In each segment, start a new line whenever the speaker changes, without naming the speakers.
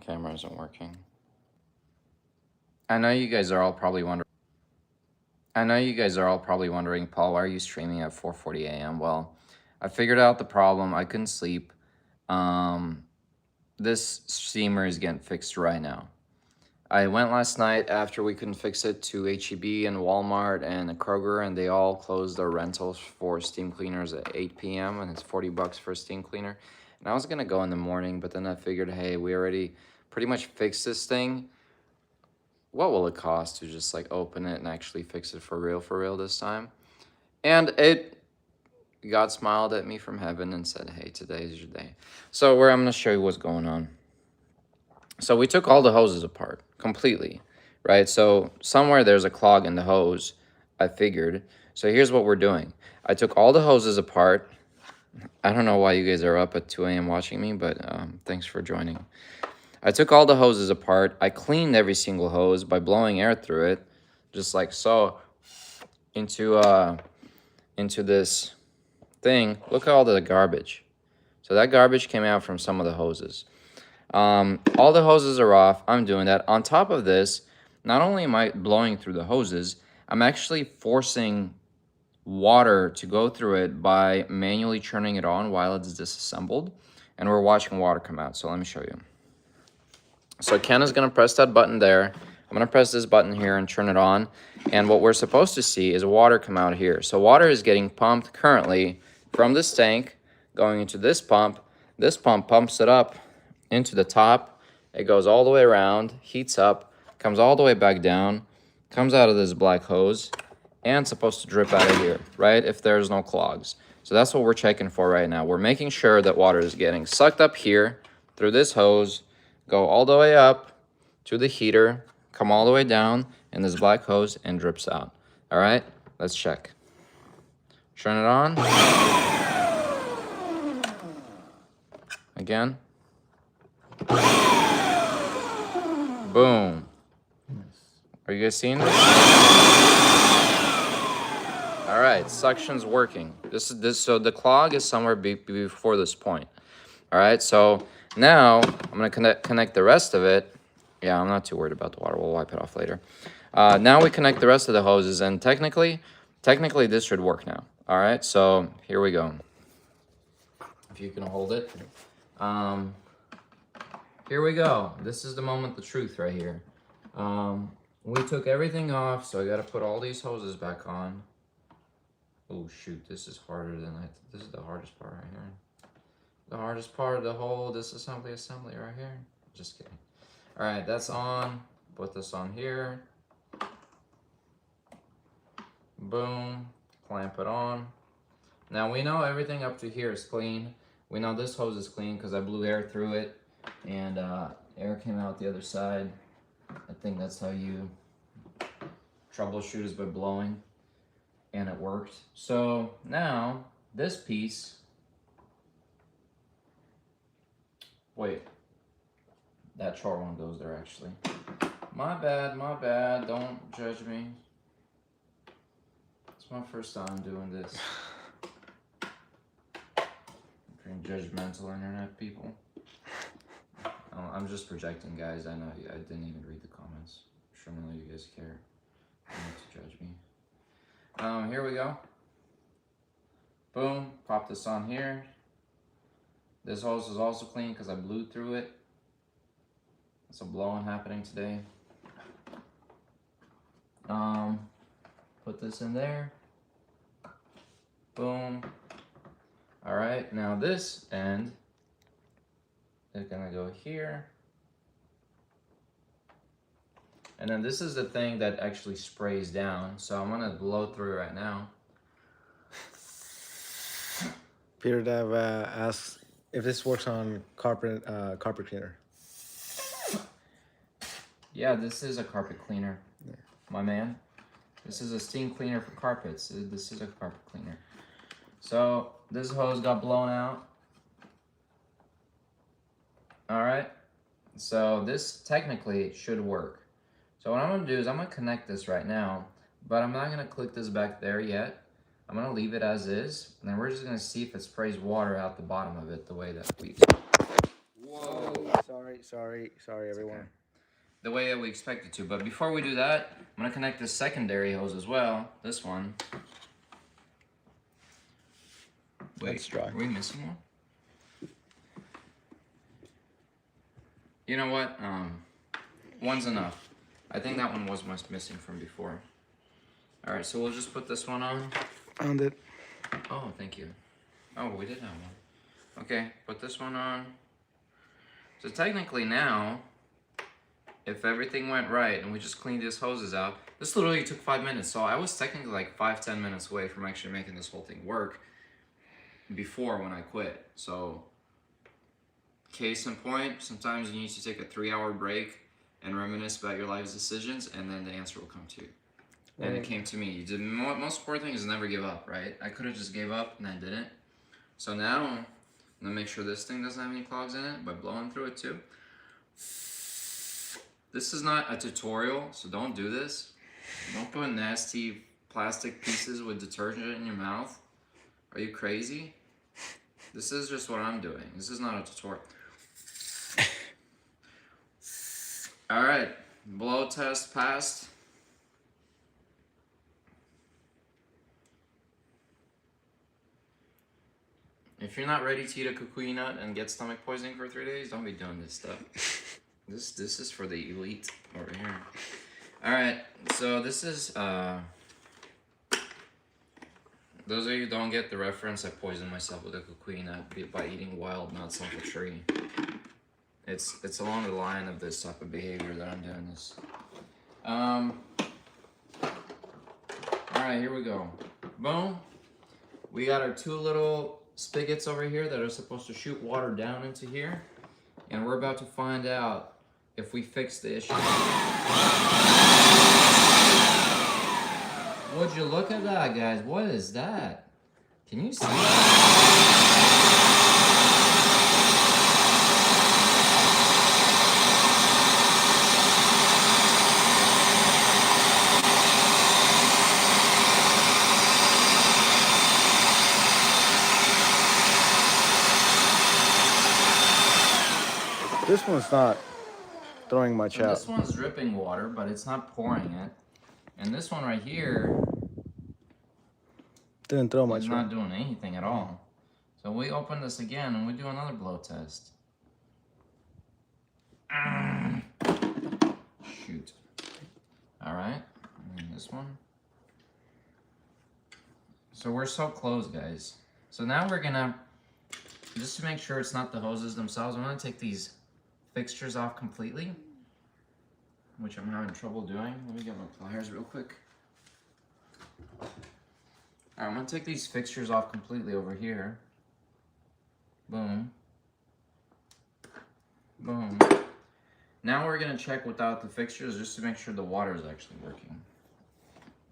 camera isn't working. I know you guys are all probably wondering, Paul, why are you streaming at 4:40 a.m.? Well, I figured out the problem. I couldn't sleep. This steamer is getting fixed right now. I went last night after we couldn't fix it to H-E-B and Walmart and a Kroger, and they all closed their rentals for steam cleaners at 8 p.m. and it's $40 for a steam cleaner. And I was gonna go in the morning, but then I figured, hey, we already pretty much fixed this thing. What will it cost to just like open it and actually fix it for real this time? And God smiled at me from heaven and said, hey, today is your day. So I'm gonna show you what's going on. So we took all the hoses apart completely, right? So somewhere there's a clog in the hose, I figured. So here's what we're doing. I took all the hoses apart. I don't know why you guys are up at 2 a.m. watching me, but thanks for joining. I took all the hoses apart. I cleaned every single hose by blowing air through it, just like so, into this thing. Look at all the garbage. So that garbage came out from some of the hoses. All the hoses are off. I'm doing that. On top of this, not only am I blowing through the hoses, I'm actually forcing water to go through it by manually turning it on while it's disassembled. And we're watching water come out. So let me show you. So Ken is going to press that button there. I'm going to press this button here and turn it on. And what we're supposed to see is water come out here. So water is getting pumped currently from this tank going into this pump. This pump pumps it up into the top. It goes all the way around, heats up, comes all the way back down, comes out of this black hose, and it's supposed to drip out of here, right? If there's no clogs. So that's what we're checking for right now. We're making sure that water is getting sucked up here through this hose, go all the way up to the heater, come all the way down in this black hose, and drips out. All right, let's check. Turn it on. Again. Boom. Are you guys seeing this? All right, suction's working. So the clog is somewhere before this point. All right, so now I'm gonna connect the rest of it. Yeah, I'm not too worried about the water. We'll wipe it off later. Now we connect the rest of the hoses, and technically this should work now. All right, so here we go. If you can hold it. Here we go. This is the moment of truth right here. We took everything off, so I got to put all these hoses back on. Oh shoot, this is harder than this is the hardest part right here. The hardest part of the whole disassembly right here. Just kidding. All right, that's on. Put this on here. Boom. Clamp it on. Now we know everything up to here is clean. We know this hose is clean because I blew air through it and air came out the other side. I think that's how you troubleshoot, is by blowing, and it worked. So now this piece, wait, that chart one goes there actually. My bad, don't judge me. It's my first time doing this. Being judgmental internet people. I'm just projecting, guys. I know I didn't even read the comments. I'm sure none of you guys care. You don't have to judge me. Here we go. Boom. Pop this on here. This hose is also clean because I blew through it. There's some blowing happening today. Put this in there. Boom. All right, now this end is gonna go here. And then this is the thing that actually sprays down. So I'm gonna blow through it right now.
Peter Dev asks if this works on carpet cleaner.
Yeah, this is a carpet cleaner, my man. This is a steam cleaner for carpets. This is a carpet cleaner. So this hose got blown out. All right, so this technically should work. So what I'm gonna do is I'm gonna connect this right now, but I'm not gonna click this back there yet. I'm gonna leave it as is, and then we're just gonna see if it sprays water out the bottom of it the way that we.
Whoa! Sorry. everyone.
Okay. The way that we expect it to. But before we do that, I'm gonna connect this secondary hose as well. This one. Wait,
That's dry.
are we missing one? You know what? One's enough. I think that one was missing from before. All right, so we'll just put this one on.
Found it.
Oh, thank you. Oh, we did have one. Okay, put this one on. So technically now, if everything went right and we just cleaned these hoses out, this literally took 5 minutes. So I was technically like 5-10 minutes away from actually making this whole thing work before when I quit. So case in point, sometimes you need to take a 3-hour break and reminisce about your life's decisions, and then the answer will come to you. And it came to me. The most important thing is never give up, right? I could have just gave up and I didn't. So now I'm gonna make sure this thing doesn't have any clogs in it by blowing through it too. This is not a tutorial, so don't do this. Don't put nasty plastic pieces with detergent in your mouth. Are you crazy? This is just what I'm doing. This is not a tutorial. All right, blow test passed. If you're not ready to eat a kukui nut and get stomach poisoning for 3 days, don't be doing this stuff. This is for the elite over here. All right, so this is those of you who don't get the reference, I poisoned myself with a kukui nut by eating wild nuts off a tree. It's along the line of this type of behavior that I'm doing this. All right, here we go. Boom. We got our 2 little spigots over here that are supposed to shoot water down into here, and we're about to find out if we fix the issue. Would you look at that, guys? What is that? Can you see that?
This one's not throwing much
So
out.
this one's dripping water, but it's not pouring it. And this one right here
Didn't throw much.
is not doing anything at all. So we open this again and we do another blow test. Shoot. All right, and this one. So we're so close, guys. So now we're gonna, just to make sure it's not the hoses themselves, I'm gonna take these fixtures off completely, which I'm having trouble doing. Let me get my pliers real quick. All right, I'm gonna take these fixtures off completely over here. Boom. Boom. Now we're gonna check without the fixtures just to make sure the water is actually working.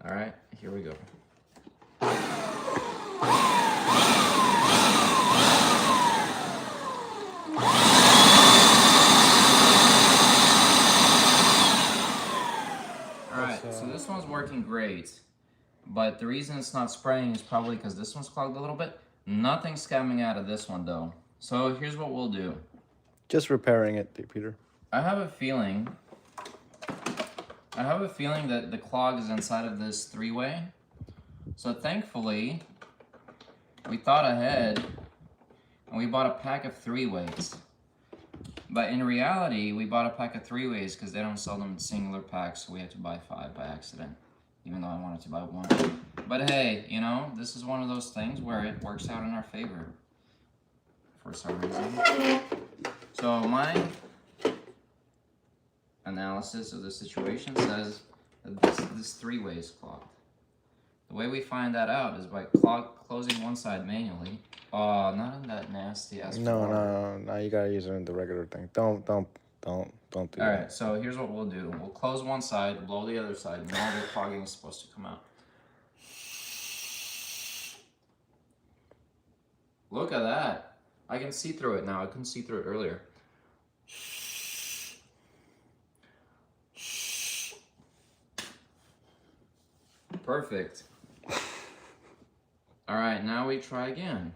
All right, here we go. So this one's working great, but the reason it's not spraying is probably because this one's clogged a little bit. Nothing's coming out of this one though. So here's what we'll do.
Just repairing it, Peter.
I have a feeling that the clog is inside of this 3-way. So thankfully, we thought ahead and we bought a pack of 3-ways. But in reality, we bought a pack of 3-ways because they don't sell them in singular packs, so we had to buy 5 by accident, even though I wanted to buy 1. But hey, you know, this is one of those things where it works out in our favor for some reason. So my analysis of the situation says that this 3-way is clogged. The way we find that out is by closing one side manually. Oh, not in that nasty ass.
No, you gotta use it in the regular thing. Don't do that.
All right, so here's what we'll do. We'll close one side, blow the other side, and all the clogging is supposed to come out. Look at that. I can see through it now. I couldn't see through it earlier. Perfect. All right, now we try again.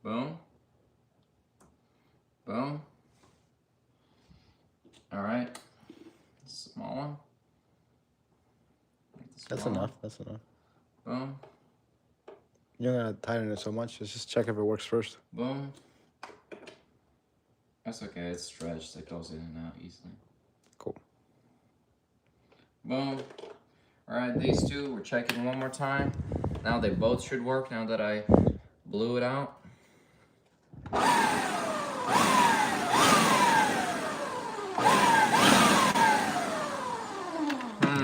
Boom. Boom. All right. Small one.
That's
Small
enough.
one.
That's enough.
Boom.
You're not gonna tighten it so much. Let's just check if it works first.
Boom. That's okay. It's stretched. It goes in and out easily.
Cool.
Boom. All right. These two. We're checking one more time. Now they both should work. Now that I blew it out.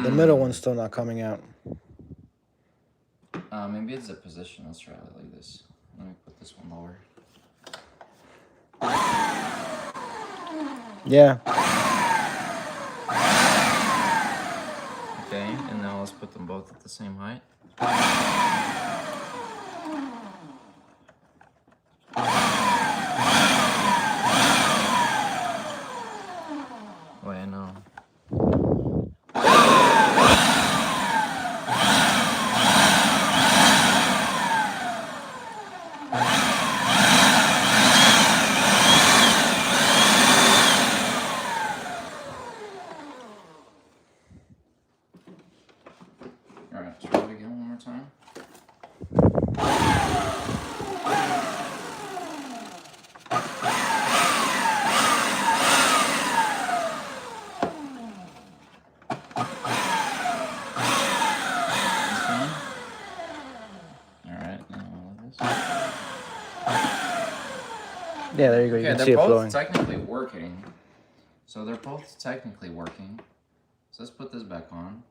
The middle one's still not coming out.
Maybe it's a position. Let's try it like this. Let me put this one lower.
Yeah.
Okay, and now let's put them both at the same height. Wait, no. Alright, let's try it again one more time.
Yeah, there you go. You
Okay,
can see
they're
it
both
flowing.
technically working. So they're both technically working. So let's put this back on.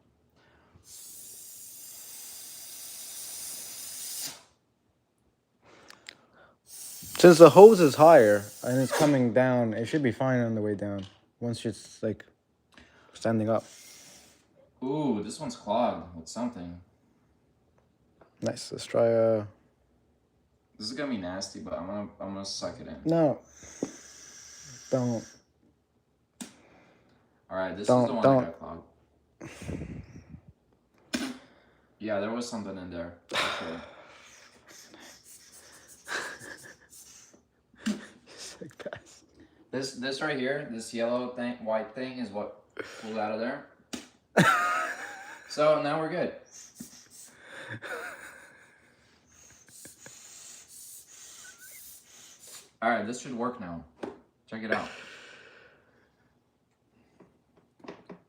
Since the hose is higher and it's coming down, it should be fine on the way down. Once it's like standing up.
Ooh, this one's clogged with something.
Nice. Let's try
This is gonna be nasty, but I'm gonna suck it in.
No. Don't.
Alright, this is the one that got clogged. Yeah, there was something in there. Okay. This right here, this yellow thing, white thing is what pulled out of there. So now we're good. Alright, this should work now. Check it out.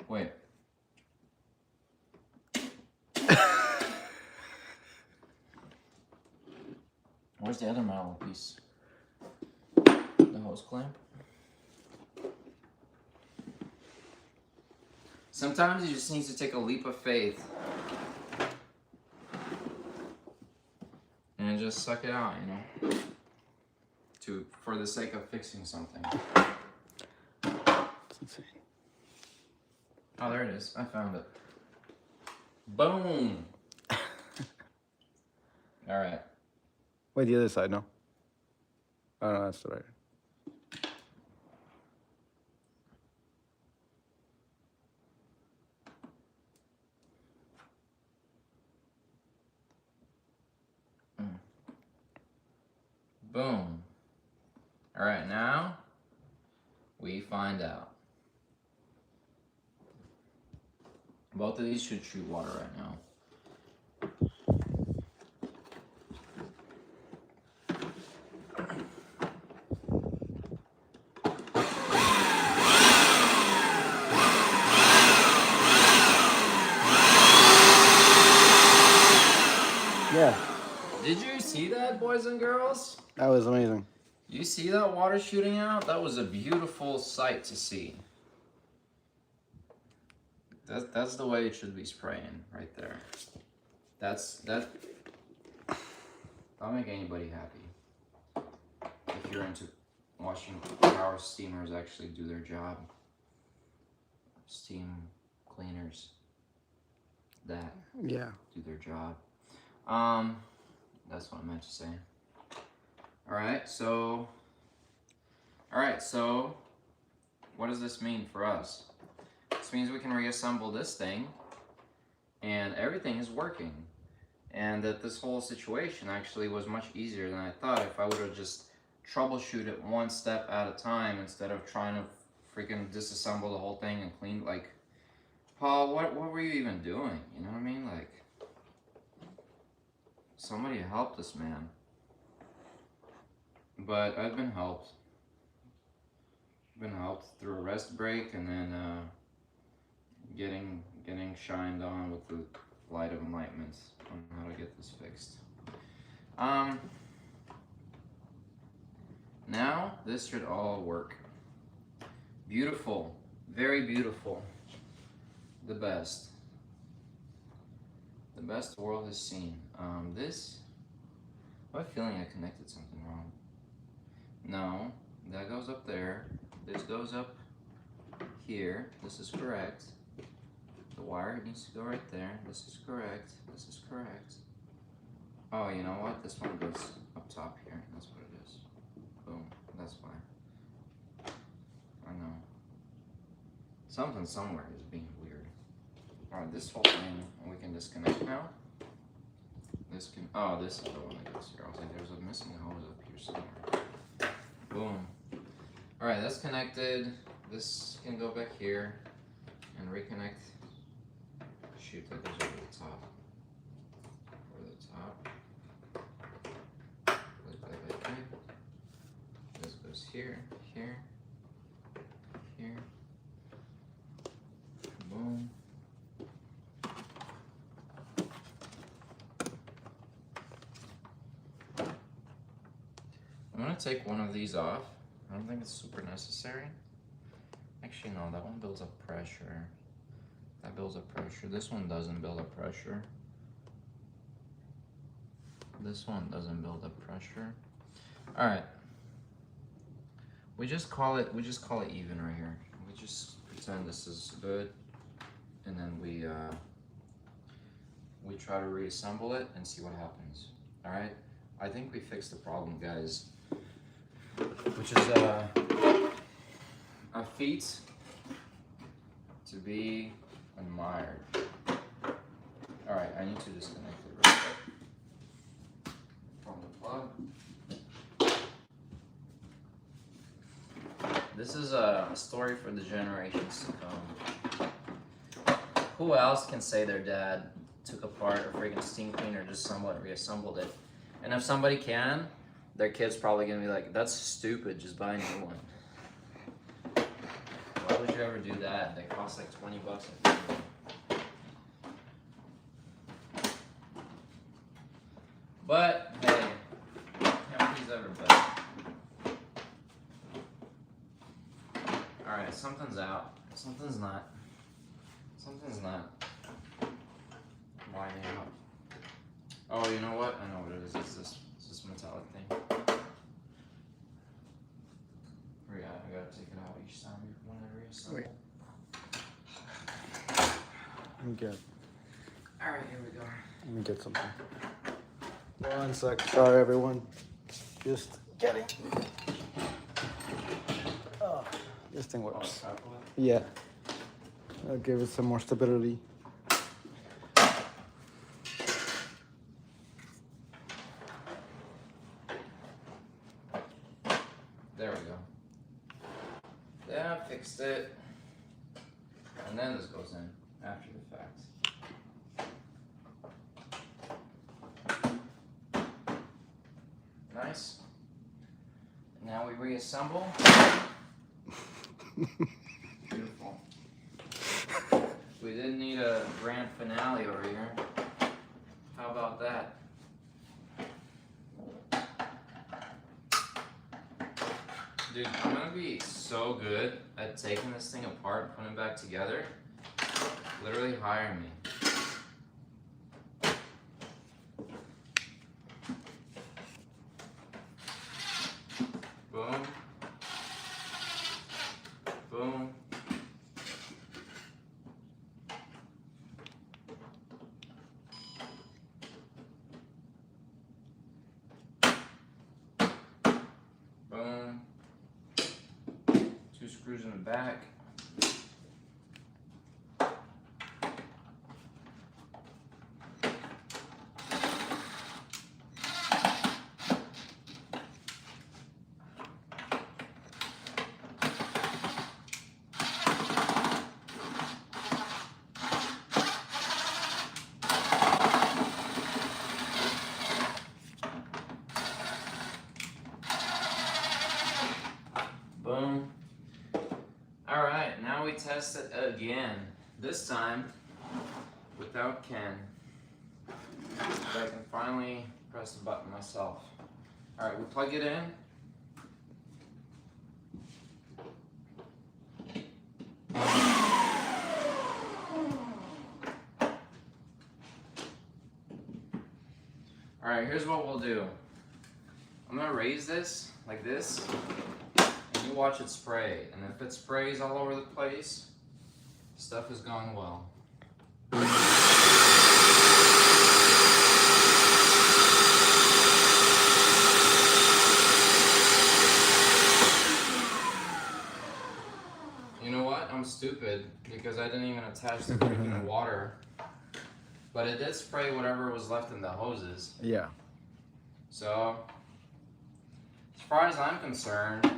Wait. Where's the other metal piece? The hose clamp? Sometimes you just need to take a leap of faith and just suck it out, you know, for the sake of fixing something.
That's insane.
Oh, there it is. I found it. Boom. All right.
Wait, the other side, no? Oh, no, that's the right.
Boom. All right, now we find out. Both of these should shoot water right now.
Yeah.
Did you see that, boys and girls?
That was amazing.
You see that water shooting out? That was a beautiful sight to see. That's the way it should be spraying right there. That'll make anybody happy. If you're into watching power steamers actually do their job. Steam cleaners that
Yeah.
do their job. That's what I meant to say. Alright, so what does this mean for us? This means we can reassemble this thing and everything is working. And that this whole situation actually was much easier than I thought if I would have just troubleshoot it one step at a time instead of trying to freaking disassemble the whole thing and clean. Like, Paul, what were you even doing? You know what I mean? Like, somebody help this man. But I've been helped. Through a rest break and then getting shined on with the light of enlightenment on how to get this fixed. Now this should all work. Beautiful, very beautiful. The best the world has seen. This, I have a feeling I connected something wrong. No, that goes up there. This goes up here. This is correct. The wire needs to go right there. This is correct. This is correct. Oh, you know what? This one goes up top here. That's what it is. Boom. That's why. I know. Something somewhere is being weird. Alright, this whole thing we can disconnect now. This can. Oh, this is the one that goes here. I was like, there's a missing hose up here somewhere. Boom. Alright, that's connected. This can go back here and reconnect. Shoot, that goes over the top. Over the top. This goes here, here, here. Boom. I'm gonna take one of these off. I don't think it's super necessary. Actually, no, that one builds up pressure. That builds up pressure. This one doesn't build up pressure. This one doesn't build up pressure. All right. We just call it even right here. We just pretend this is good, and then we try to reassemble it and see what happens. All right. I think we fixed the problem, guys. Which is a feat to be admired. All right, I need to disconnect it real quick from the plug. This is a story for the generations to come. Who else can say their dad took apart a freaking steam cleaner, just somewhat reassembled it? And if somebody can, their kid's probably gonna be like, that's stupid, just buy a new one. Why would you ever do that? They cost like $20 a piece. But hey, can't please everybody. Alright, something's out. Something's not. Something's not lining up. Oh, you know what? I know what it is. It's this metallic thing. Yeah, I gotta take it out each time when I reassemble.
Wait. I'm good.
Alright, here we go.
Let me get something. 1 sec. Sorry, everyone. Just getting. Oh, this thing works.
Oh,
yeah. I'll give it some more stability.
there we go. Yeah, fixed it. And then this goes in after the fact. Nice. Now we reassemble. Beautiful. We didn't need a grand finale over here. How about that? Dude, I'm gonna be so good at taking this thing apart and putting it back together. Literally hire me. Boom. Boom. Boom. 2 screws in the back. test it again. This time without Ken. So I can finally press the button myself. Alright, we plug it in. Alright, here's what we'll do. I'm gonna raise this like this, and you watch it spray. And if it sprays all over the place, stuff is going well. You know what? I'm stupid because I didn't even attach the freaking water. But it did spray whatever was left in the hoses.
Yeah.
So, as far as I'm concerned,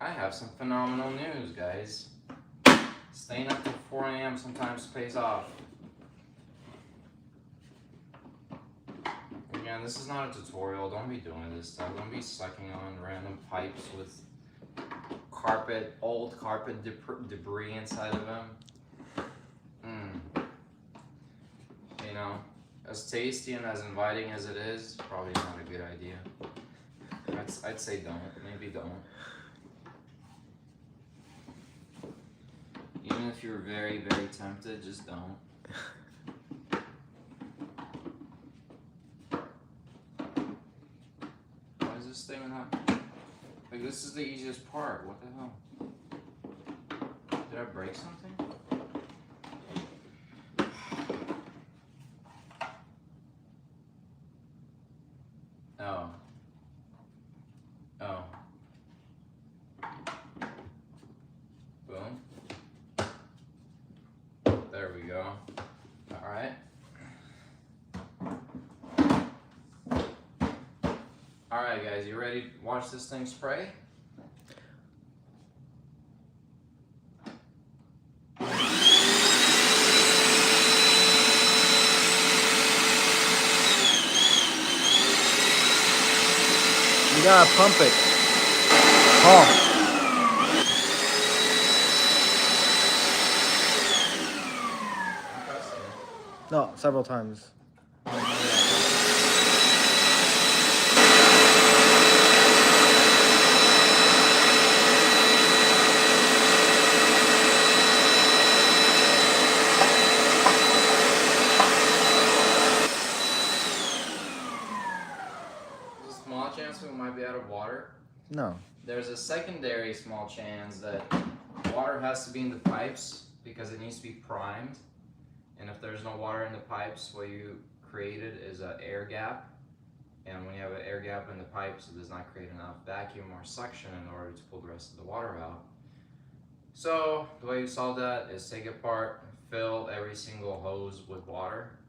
I have some phenomenal news, guys. Staying up till 4 a.m. sometimes pays off. Again, this is not a tutorial. Don't be doing this stuff. Don't be sucking on random pipes with carpet, old carpet debris inside of them. You know, as tasty and as inviting as it is, probably not a good idea. I'd say don't. Maybe don't. Even if you're very, very tempted, just don't. Why is this thing not... Like, this is the easiest part. What the hell? Did I break something? Oh. Oh. Boom. There we go. Alright. Alright guys, you ready to watch this thing spray?
You gotta pump it. Pump. No, several times.
Chance we might be out of water.
No.
There's a secondary small chance that water has to be in the pipes because it needs to be primed. And if there's no water in the pipes, what you created is an air gap. And when you have an air gap in the pipes, it does not create enough vacuum or suction in order to pull the rest of the water out. So the way you solve that is take it apart, fill every single hose with water,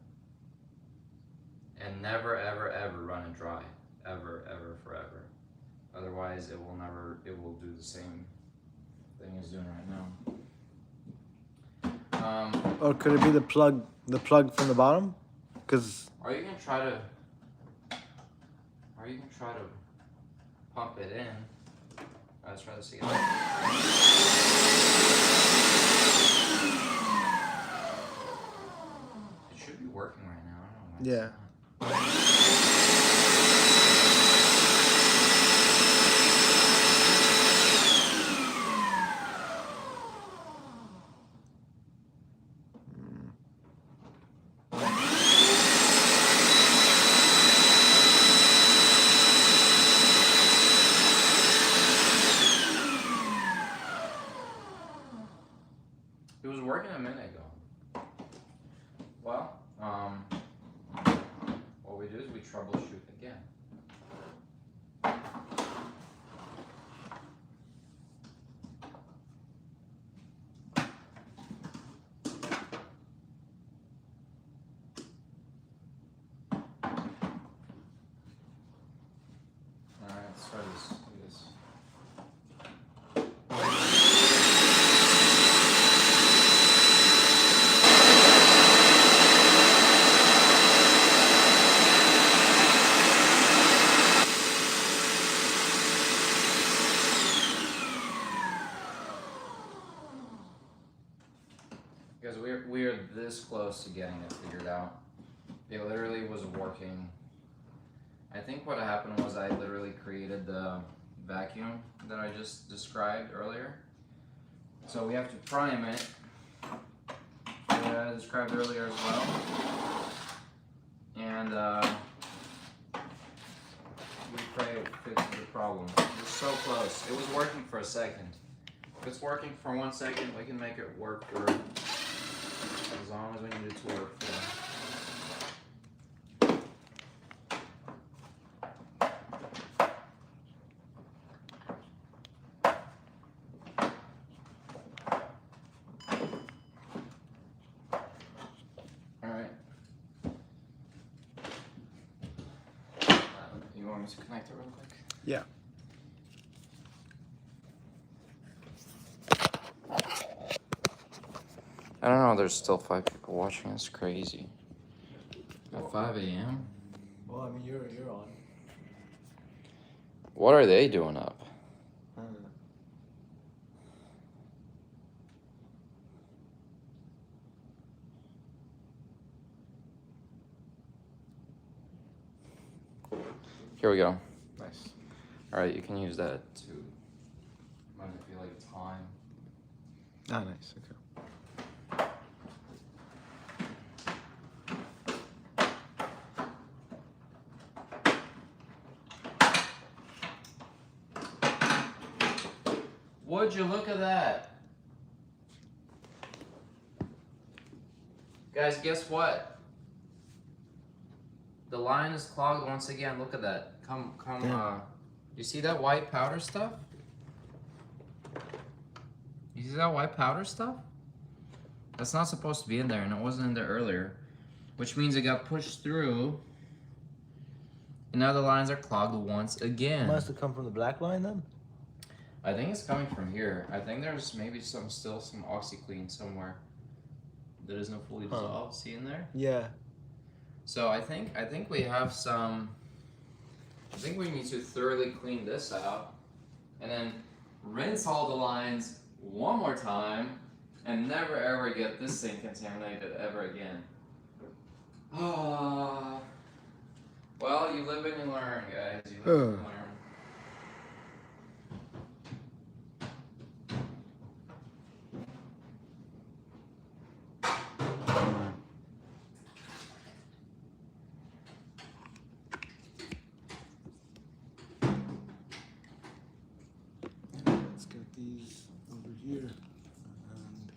and never, ever, ever run it dry. Ever, ever, forever. Otherwise, it will do the same thing it's doing right now.
Or could it be the plug from the bottom? Because.
Or you can try to pump it in. Let's try to see it. It should be working right now. I don't know why it's not. It was working a minute ago. Well, what we do is we troubleshoot again. Alright, let's try this. Do this. this close to getting it figured out. It literally was working. I think what happened was I literally created the vacuum that I just described earlier. So we have to prime it, that I described earlier as well. And we pray it fixes the problem. It was so close. It was working for a second. If it's working for 1 second, we can make it work for as long as we need it to work for. You want me to connect it real quick?
Yeah.
I don't know, there's still 5 people watching. It's crazy. At 5 a.m.?
Well, I mean, you're on.
What are they doing up?
I don't know.
Here we go.
Nice.
Alright, you can use that to manipulate time.
Ah, nice. Okay.
Would you look at that? Guys, guess what? The line is clogged once again. Look at that. You see that white powder stuff? You see that white powder stuff? That's not supposed to be in there, and it wasn't in there earlier. Which means it got pushed through. And now the lines are clogged once again.
Must have come from the black line then?
I think it's coming from here. I think there's maybe still some OxyClean somewhere that isn't fully dissolved. See in there?
Yeah.
So I think we have some. I think we need to thoroughly clean this out, and then rinse all the lines one more time, and never ever get this thing contaminated ever again. Well, you live and you learn, guys. You live and you learn.
Let's get these over here. And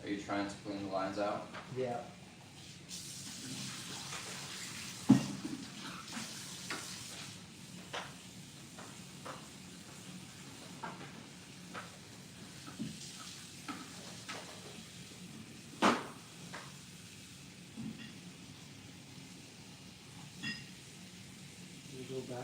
Are you trying to clean the lines out?
yeah. You go back.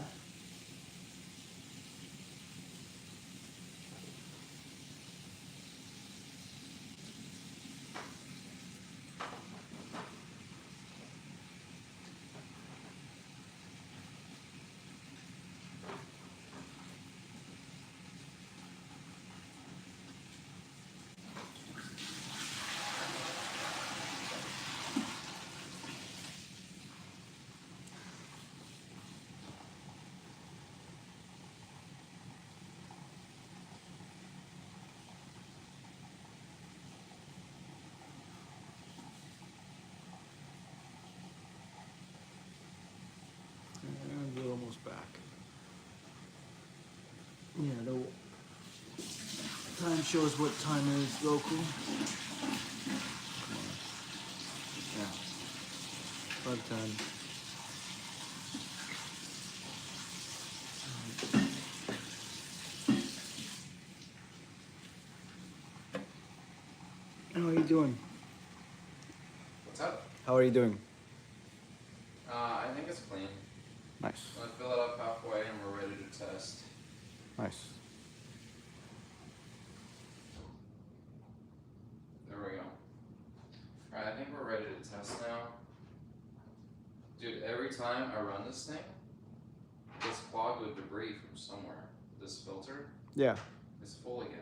And we're almost back. Yeah, the time shows what time is local. Yeah. 5:10.
doing?
What's up?
How are you doing?
I think it's clean.
Nice.
I'm gonna fill it up halfway and we're ready to test.
Nice.
There we go. Alright, I think we're ready to test now. Dude, every time I run this thing, it's clogged with debris from somewhere. This filter
Yeah.
is full again.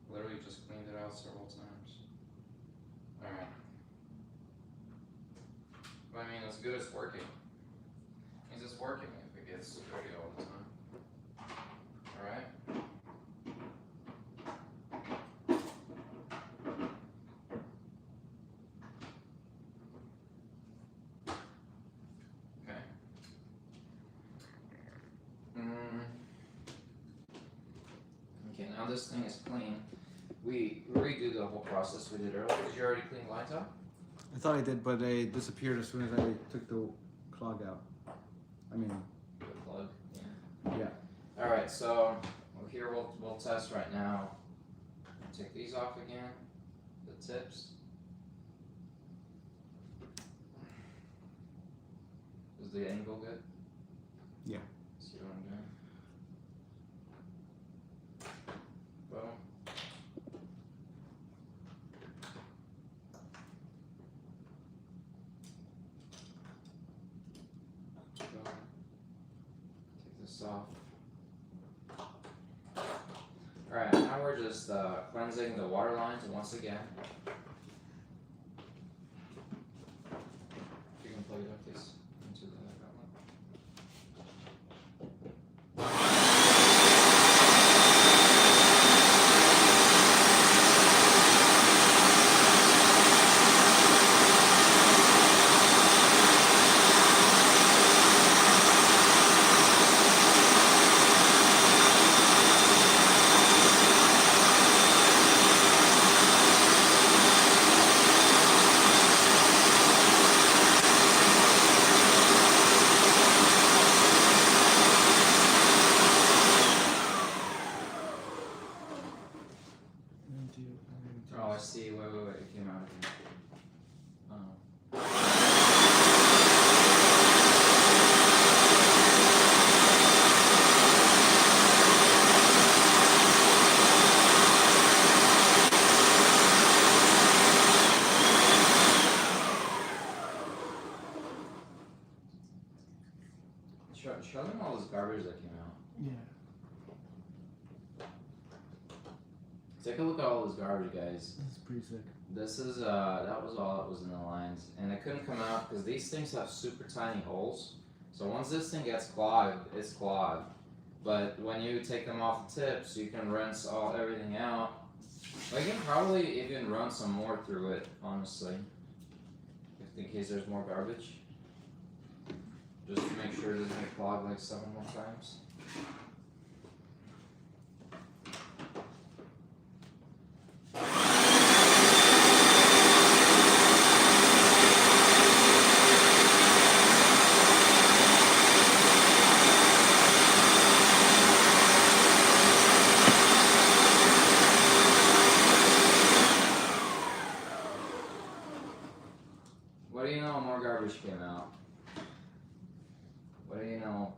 Literally just cleaned it out several times. Alright. But I mean, it's good as working. It means it's working if it gets dirty all the time. Alright? Okay. Okay, now this thing is clean. We redo the whole process we did earlier. Did you already clean lines up?
I thought I did, but they disappeared as soon as I took the clog out. I mean,
The plug? Yeah.
yeah.
Alright, so here we'll test right now. Take these off again. The tips. Is the angle good?
Yeah.
See what I'm doing? Boom. Boom. Take this off. Alright, now we're just cleansing the water lines once again. If you can plug it up, please, into the outlet. Oh, I see. Wait. It came out again. Oh. Show them all this garbage that came out.
Yeah.
Take a look at all this garbage, guys.
This is pretty sick.
This is that was all that was in the lines, and it couldn't come out because these things have super tiny holes. So once this thing gets clogged, it's clogged. But when you take them off the tips, you can rinse everything out. Well, you can probably even run some more through it, honestly, in case there's more garbage. Just to make sure it doesn't get clogged like 7 more times. What do you know? More garbage came out. What do you know?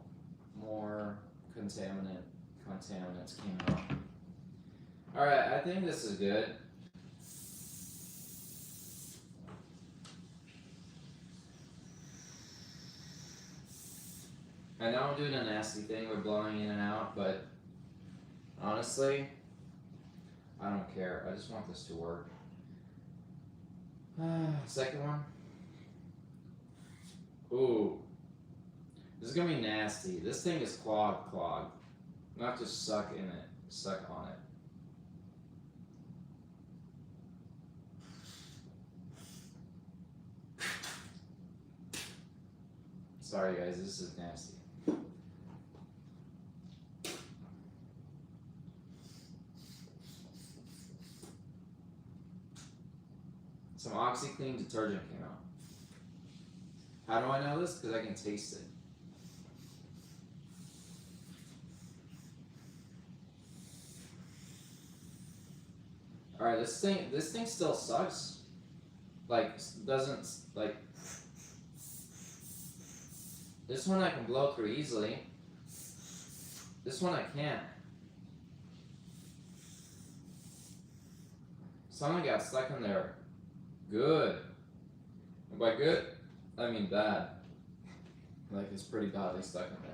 More contaminants came out. Alright, I think this is good. I know I'm doing a nasty thing with blowing in and out, but honestly, I don't care. I just want this to work. Second one. Ooh. This is gonna be nasty. This thing is clogged. Not just suck in it, suck on it. Sorry guys, this is nasty. Some OxyClean detergent came out. How do I know this? Because I can taste it. Alright, this thing still sucks. Like, doesn't, like... This one I can blow through easily. This one I can't. Someone got stuck in there. Good. And by good, I mean bad. Like, it's pretty badly stuck in there.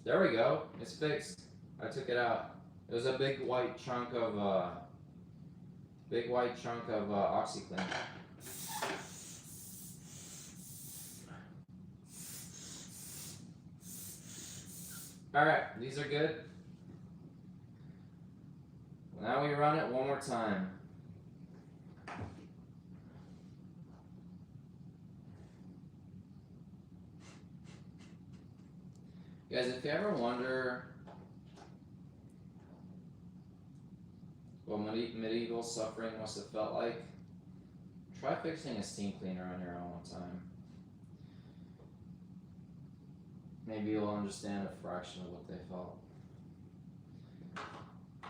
There we go. It's fixed. I took it out. It was a big white chunk of OxyClean. All right, these are good. Now we run it one more time. Guys, if you ever wonder what medieval suffering must have felt like, try fixing a steam cleaner on your own one time. Maybe you'll understand a fraction of what they felt.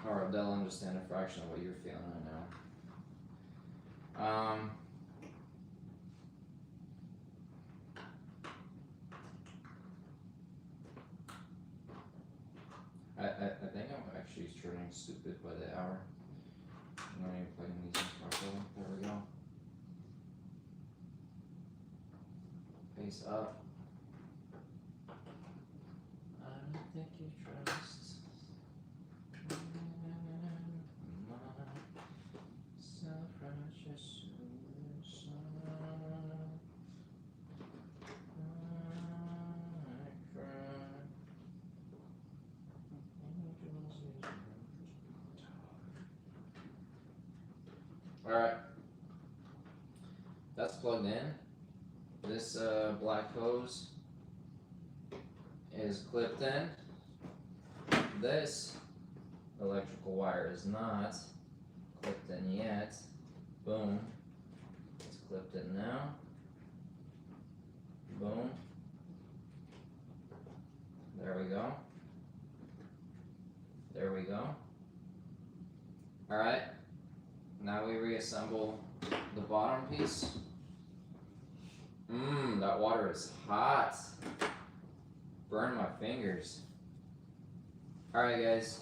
Or they'll understand a fraction of what you're feeling right now. I think I'm actually turning stupid by the hour. I'm not even plugging these in properly. There we go. Face up. I don't think you trust my self-righteous suicide. Alright, that's plugged in. This black hose is clipped in. This electrical wire is not clipped in yet. Boom. It's clipped in now. Boom. There we go. There we go. Alright. Now we reassemble the bottom piece. That water is hot. Burn my fingers. Alright guys,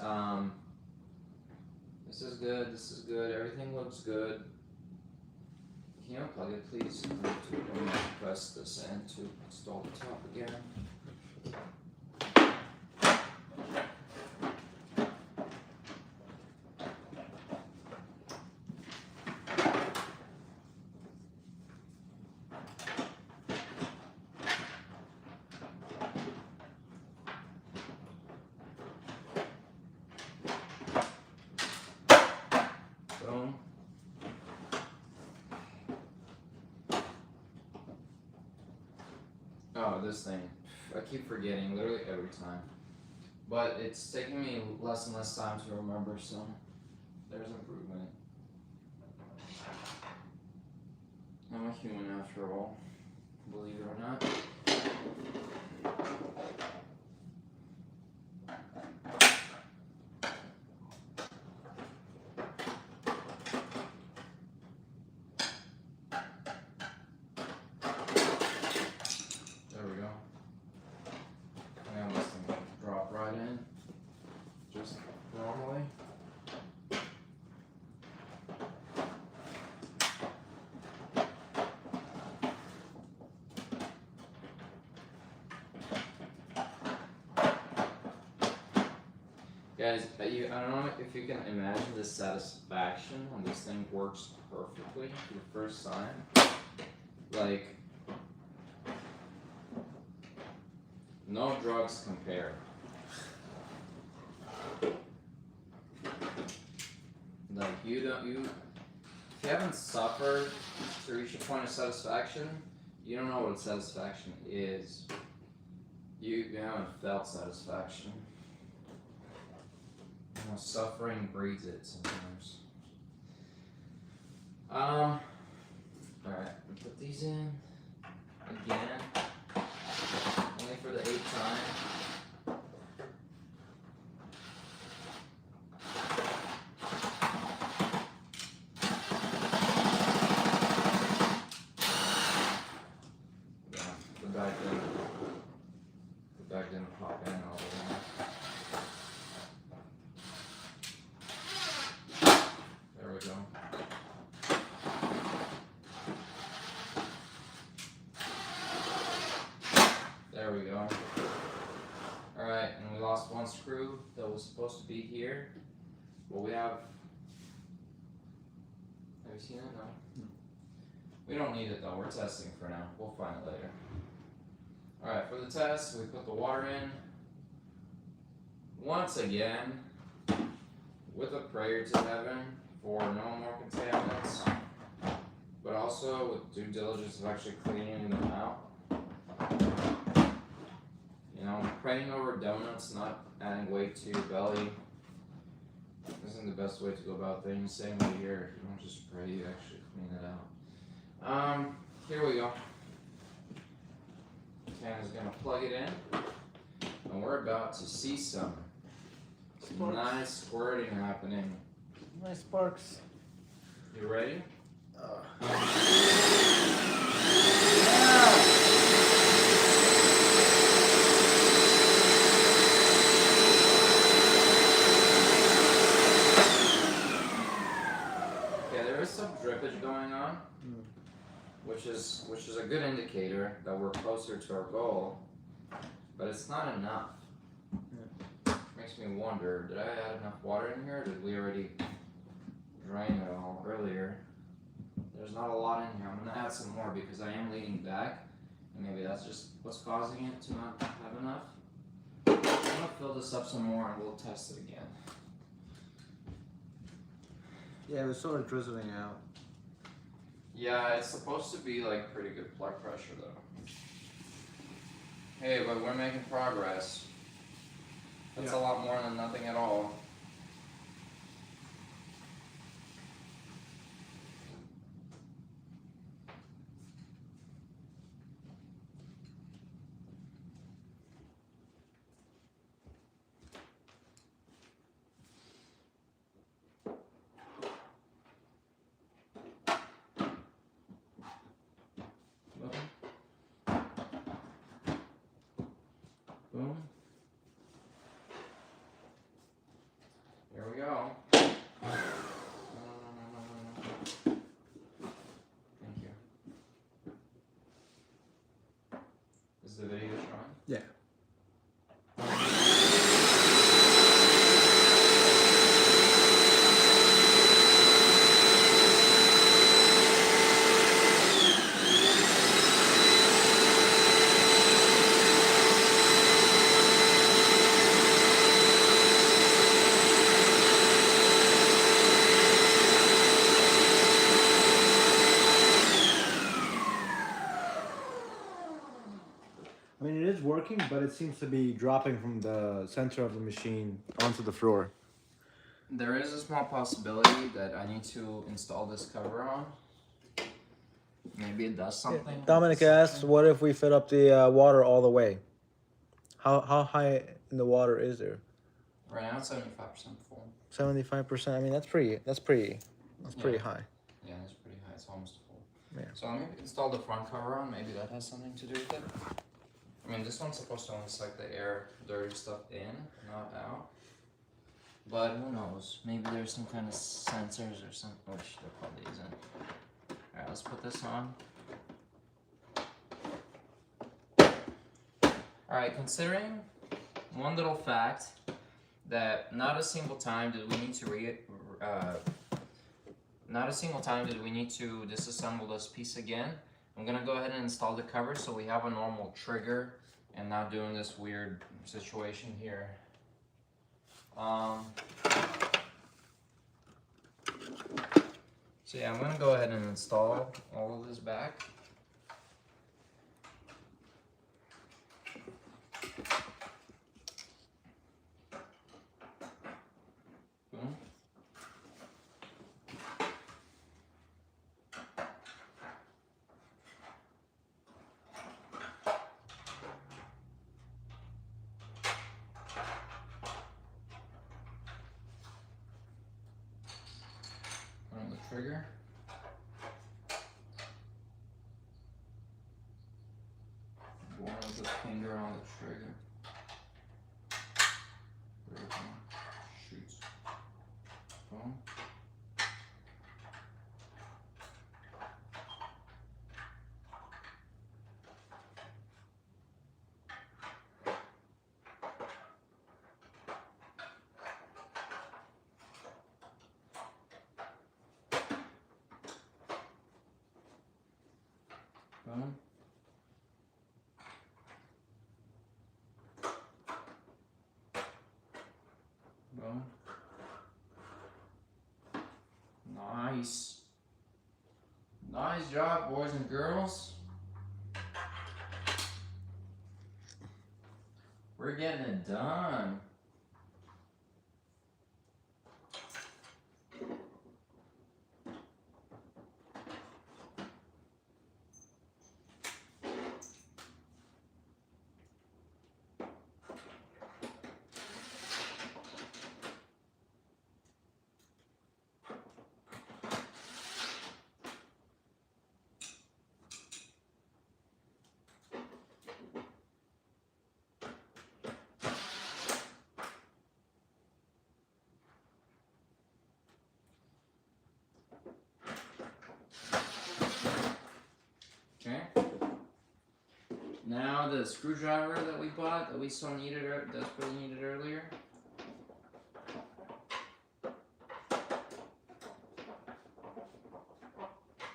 this is good, this is good, everything looks good. Can you unplug it please? I'm going to press this in to install the top again. Oh, this thing. I keep forgetting literally every time. But it's taking me less and less time to remember, so there's improvement. I'm a human after all, believe it or not. Guys, I don't know if you can imagine the satisfaction when this thing works perfectly for the first time. Like, no drugs compare. Like, if you haven't suffered to reach a point of satisfaction, you don't know what satisfaction is. You haven't felt satisfaction. You know, suffering breeds it sometimes. Alright, put these in again. Only for the 8th time. Yeah, the back didn't pop in all the way. There we go. There we go. Alright, and we lost one screw that was supposed to be here. Well, we have you seen it? No? We don't need it though, we're testing for now. We'll find it later. Alright, for the test, we put the water in. Once again, with a prayer to heaven for no more contaminants, but also with due diligence of actually cleaning them out. You know, praying over donuts, not adding weight to your belly, isn't the best way to go about things. Same way here, you don't just pray, you actually clean it out. Here we go. Ken is gonna plug it in, and we're about to see some nice squirting happening.
Nice sparks.
You ready? Okay, there is some drippage going on, which is a good indicator that we're closer to our goal, but it's not enough. Makes me wonder, did I add enough water in here, or did we already drain it all earlier? There's not a lot in here. I'm gonna add some more because I am leaning back, and maybe that's just what's causing it to not have enough. I'm gonna fill this up some more and we'll test it again.
Yeah, it was sort of drizzling out.
Yeah, it's supposed to be like pretty good plug pressure though. Hey, but we're making progress. That's a lot more than nothing at all. Boom. Here we go. Thank you. Is the video showing?
Yeah. I mean, it is working, but it seems to be dropping from the center of the machine onto the floor.
There is a small possibility that I need to install this cover on. Maybe it does something.
Dominic asks, what if we fill up the water all the way? How high in the water is there?
Right now it's 75% full.
75%. I mean, that's pretty high.
Yeah, that's pretty high. It's almost full.
Yeah.
So I'm gonna install the front cover on. Maybe that has something to do with it. I mean, this one's supposed to only suck the air, dirty stuff in, not out. But who knows? Maybe there's some kind of sensors or something, which there probably isn't. Alright, let's put this on. Alright, considering one little fact that not a single time did we need to disassemble this piece again. I'm gonna go ahead and install the cover so we have a normal trigger and not doing this weird situation here. So yeah, I'm gonna go ahead and install all of this back. Boom. trigger. Going with the finger on the trigger. There we go. Shoots. Boom. Boom. Boom. Nice. Nice job, boys and girls. We're getting it done. Okay. Now the screwdriver that we bought that we so needed, desperately needed earlier.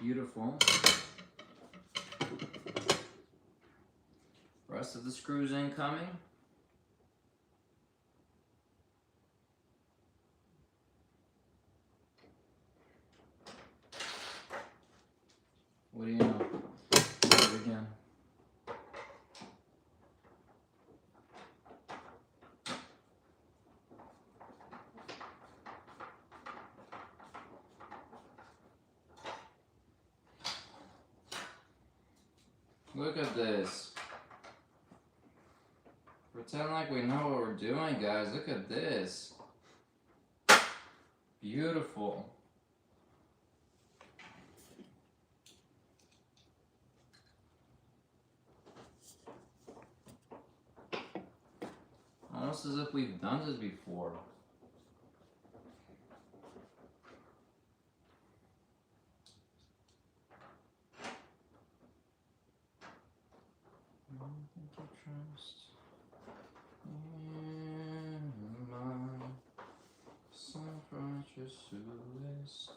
Beautiful. Rest of the screws incoming. What do you know? Do it again. Look at this. Pretend like we know what we're doing, guys. Look at this. Beautiful. Almost as if we've done this before. Trust in my self-righteous suicide.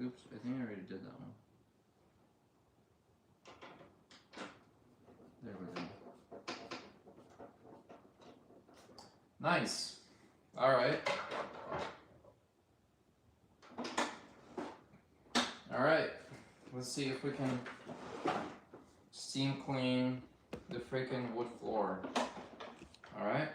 Oops, I think I already did that one. There we go. Nice. All right. All right. Let's see if we can steam clean the freaking wood floor. All right.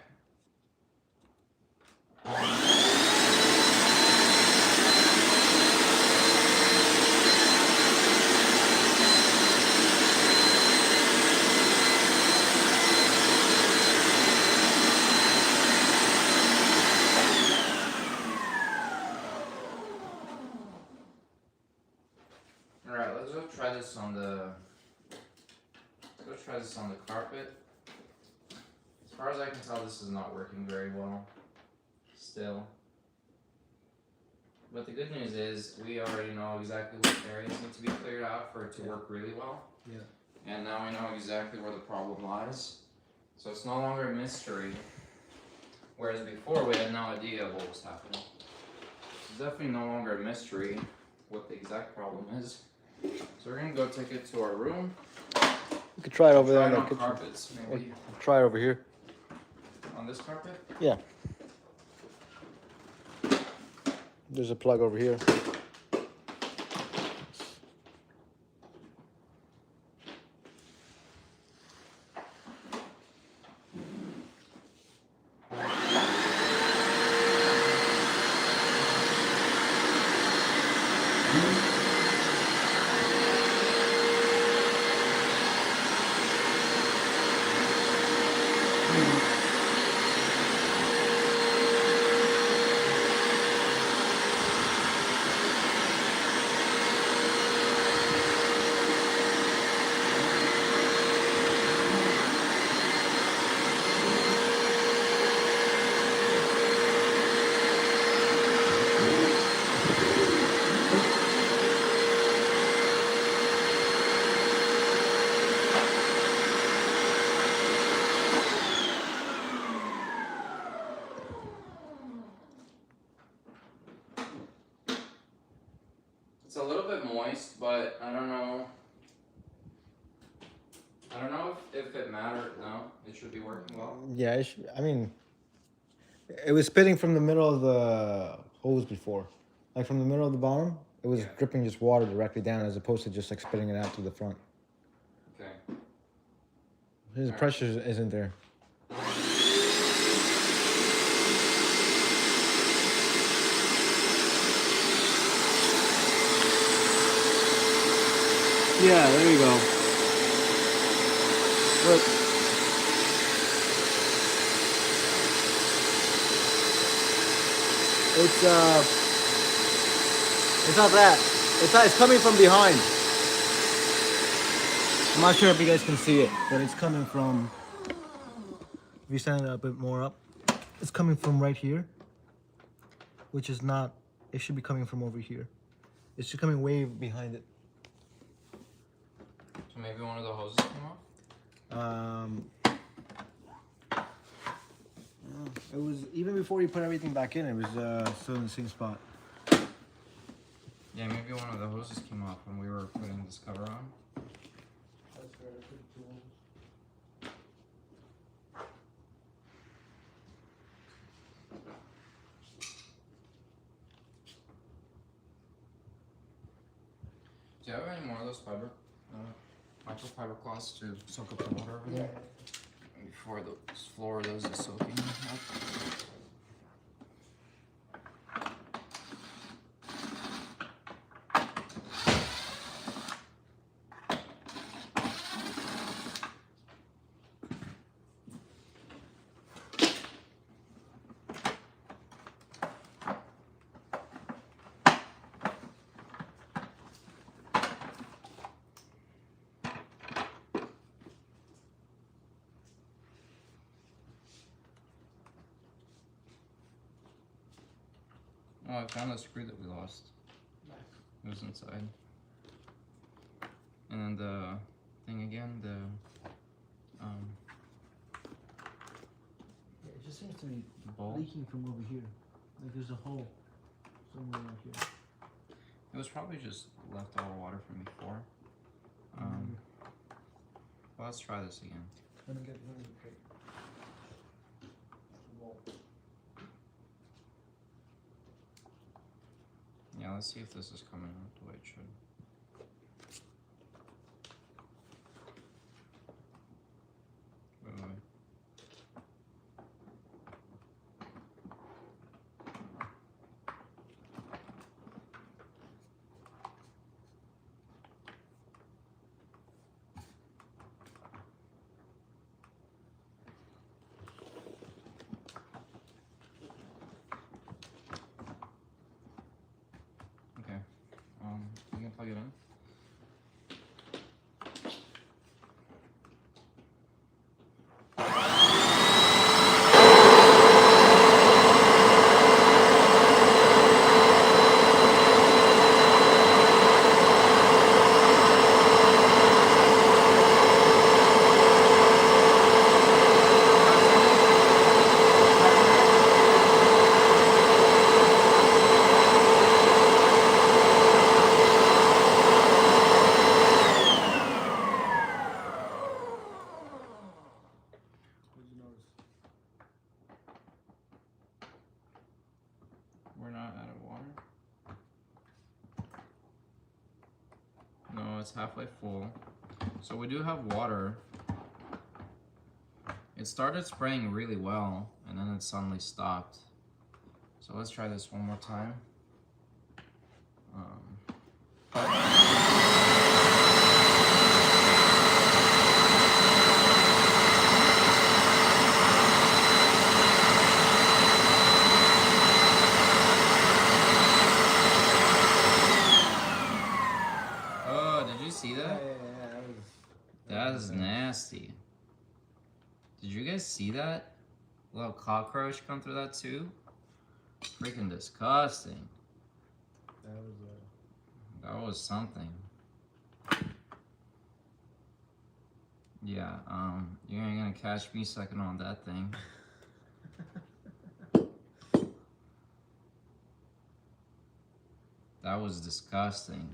Try this on the. Let's try this on the carpet. As far as I can tell, this is not working very well. Still. But the good news is we already know exactly what areas need to be cleared out for it to work really well.
Yeah.
And now we know exactly where the problem lies. So it's no longer a mystery. Whereas before we had no idea what was happening. It's definitely no longer a mystery what the exact problem is. So we're gonna go take it to our room.
We could try it over there
Try
in
it
the
on
kitchen.
carpets, maybe.
Try it over here.
On this carpet?
Yeah. There's a plug over here.
if it mattered, no, it should be working well.
Yeah, it should, I mean, it was spitting from the middle of the hose before. Like from the middle of the bottom, it was
Yeah.
dripping just water directly down as opposed to just like spitting it out to the front.
Okay.
His
Alright.
pressure isn't there. Yeah, there you go. Look. It's not that. It's coming from behind. I'm not sure if you guys can see it, but it's coming from, if you stand it a bit more up, it's coming from right here, which is not, it should be coming from over here. It's just coming way behind it.
So maybe one of the hoses came off?
It was, even before you put everything back in, it was still in the same spot.
Yeah, maybe one of the hoses came off when we were putting this cover on. Do you have any more of those microfiber cloths to soak up the water over there? Before the floor of those is soaking up? Oh, I found the screw that we lost. It was inside. And then the thing again,
It just seems to be
bowl.
leaking from over here. Like there's a hole somewhere around here.
It was probably just leftover water from before. Well, let's try this again.
Let me get the crate.
Yeah, let's see if this is coming out the way it should. Wait. Okay. You can plug it in. We're not out of water. No, it's halfway full. So we do have water. It started spraying really well, and then it suddenly stopped. So let's try this one more time. Oh, did you see that? That is nasty. Did you guys see that? Little cockroach come through that too? Freaking disgusting. That was something. Yeah, you ain't gonna catch me second on that thing. That was disgusting.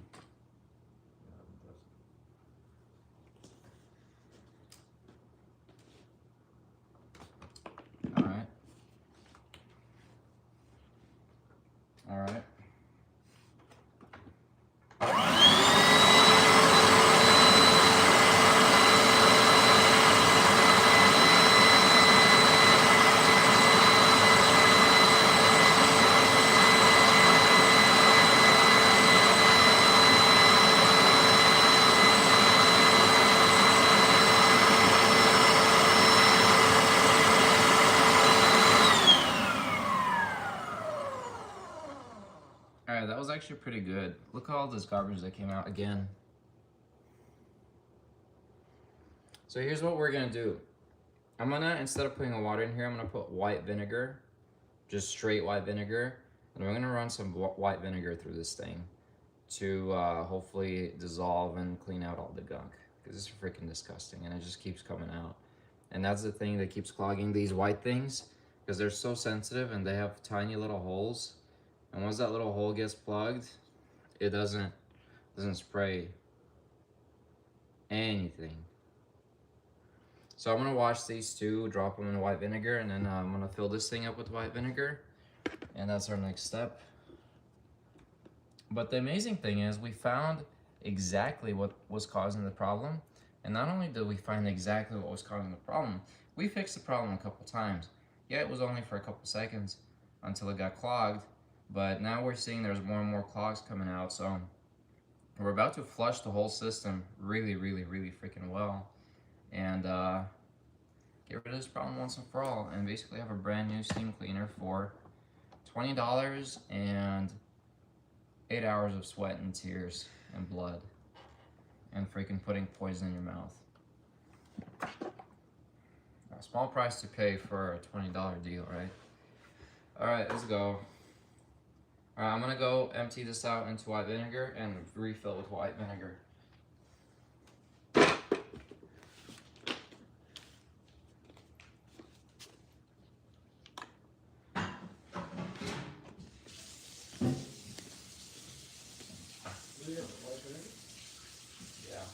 actually pretty good. Look at all this garbage that came out again. So here's what we're gonna do. I'm gonna, instead of putting water in here, I'm gonna put white vinegar, just straight white vinegar, and we're gonna run some white vinegar through this thing to hopefully dissolve and clean out all the gunk, because it's freaking disgusting and it just keeps coming out. And that's the thing that keeps clogging these white things, because they're so sensitive and they have tiny little holes. And once that little hole gets plugged, it doesn't spray anything. So I'm gonna wash these two, drop them in white vinegar, and then I'm gonna fill this thing up with white vinegar, and that's our next step. But the amazing thing is we found exactly what was causing the problem. And not only did we find exactly what was causing the problem, we fixed the problem a couple times. Yeah, it was only for a couple seconds until it got clogged, but now we're seeing there's more and more clogs coming out. So we're about to flush the whole system really freaking well, and get rid of this problem once and for all, and basically have a brand new steam cleaner for $20 and 8 hours of sweat and tears and blood and freaking putting poison in your mouth. A small price to pay for a $20 deal, right? Alright, let's go. Alright, I'm gonna go empty this out into white vinegar and refill with white vinegar. Yeah.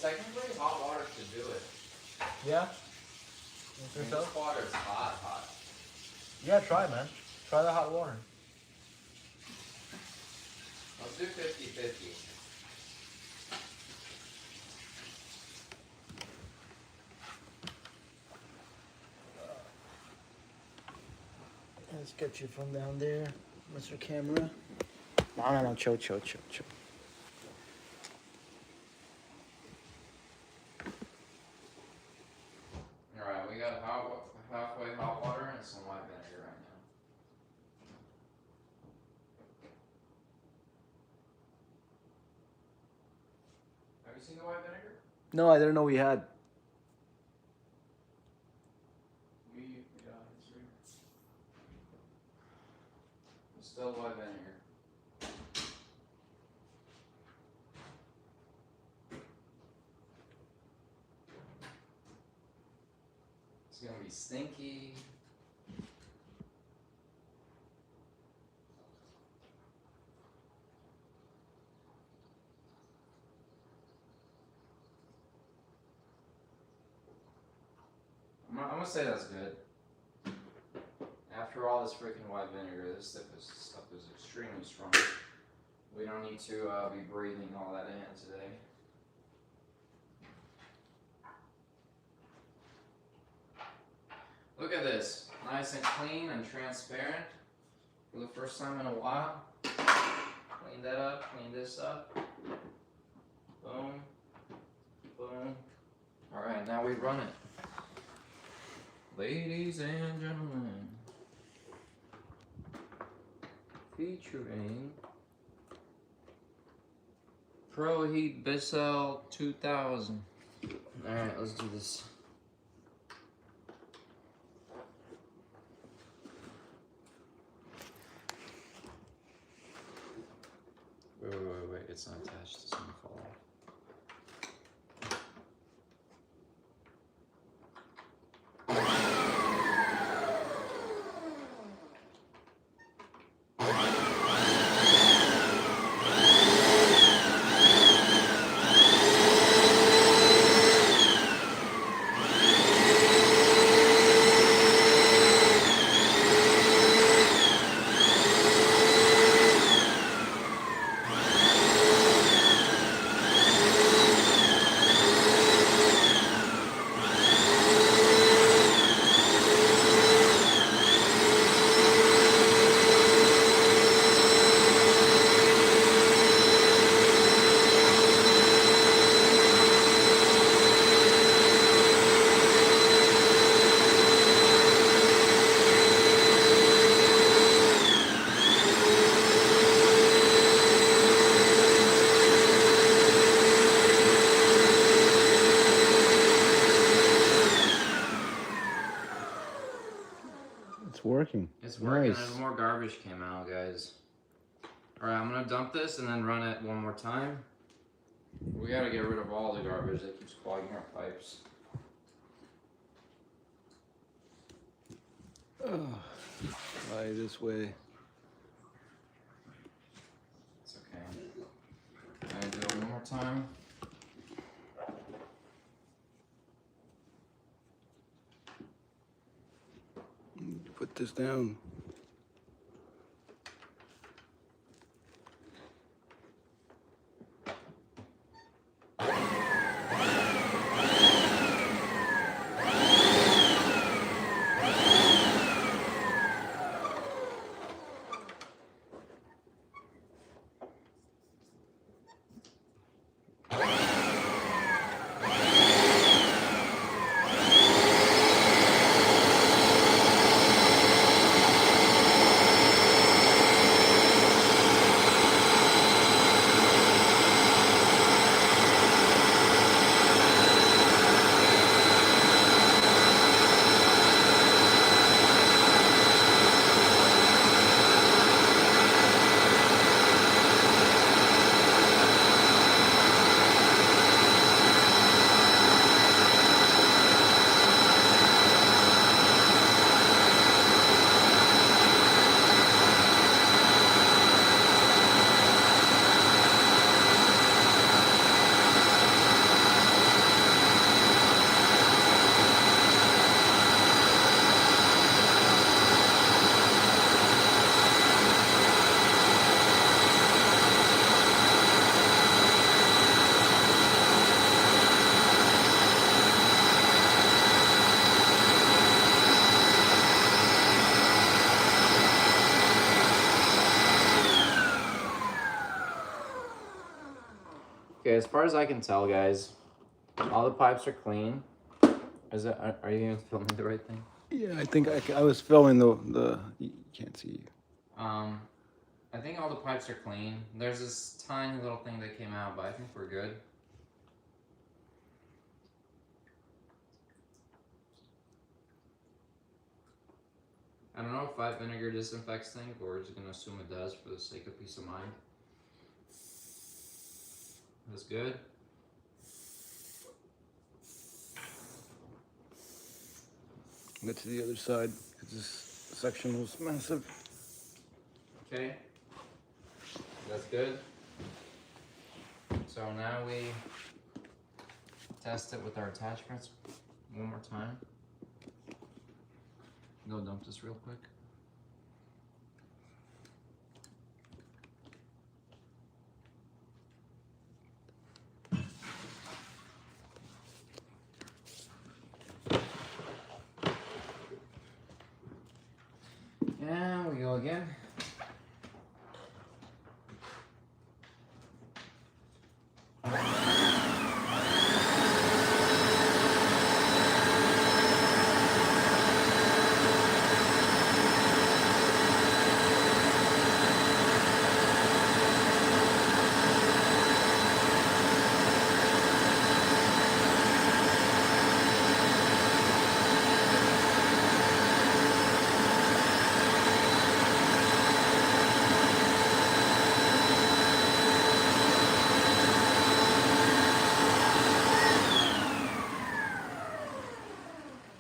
Technically, hot water should do it.
Yeah?
I mean, this water is hot.
Yeah, try, man. Try the hot water.
Let's do 50-50.
Let's get you from down there, Mr. Camera. No, chill.
Alright, we got halfway hot water and some white vinegar right now. Have you seen the white vinegar?
No, I didn't know we had.
Still white vinegar. It's gonna be stinky. I'm gonna say that's good. After all this freaking white vinegar, this stuff is extremely strong. We don't need to be breathing all that in today. Look at this, nice and clean and transparent for the first time in a while. Clean that up, clean this up. Boom, boom. All right, now we run it. Ladies and gentlemen, featuring Pro Heat Bissell 2000. Alright, let's do this. Wait, it's not attached, it's gonna fall off.
It's working.
It's working,
Nice.
and more garbage came out, guys. Alright, I'm gonna dump this and then run it one more time. We gotta get rid of all the garbage that keeps clogging our pipes.
Try this way.
It's okay. I'm gonna do it one more time.
Put this down.
Okay, as far as I can tell, guys, all the pipes are clean. Is it? Are you filming the right thing?
Yeah, I think I was filming the. You can't see.
I think all the pipes are clean. There's this tiny little thing that came out, but I think we're good. I don't know if white vinegar disinfects things, but we're just gonna assume it does for the sake of peace of mind. That's good.
Get to the other side because this section was massive.
Okay. That's good. So now we test it with our attachments one more time. Go dump this real quick. And we go again.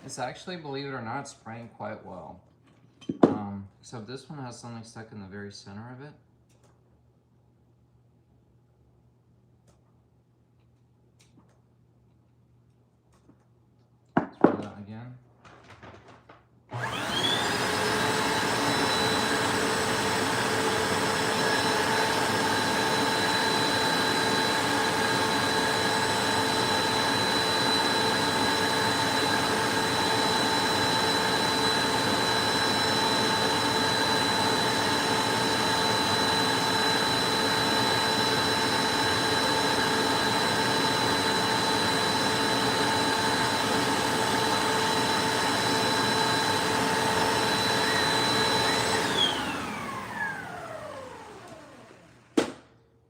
It's actually, believe it or not, spraying quite well. Except this one has something stuck in the very center of it. Let's try that again.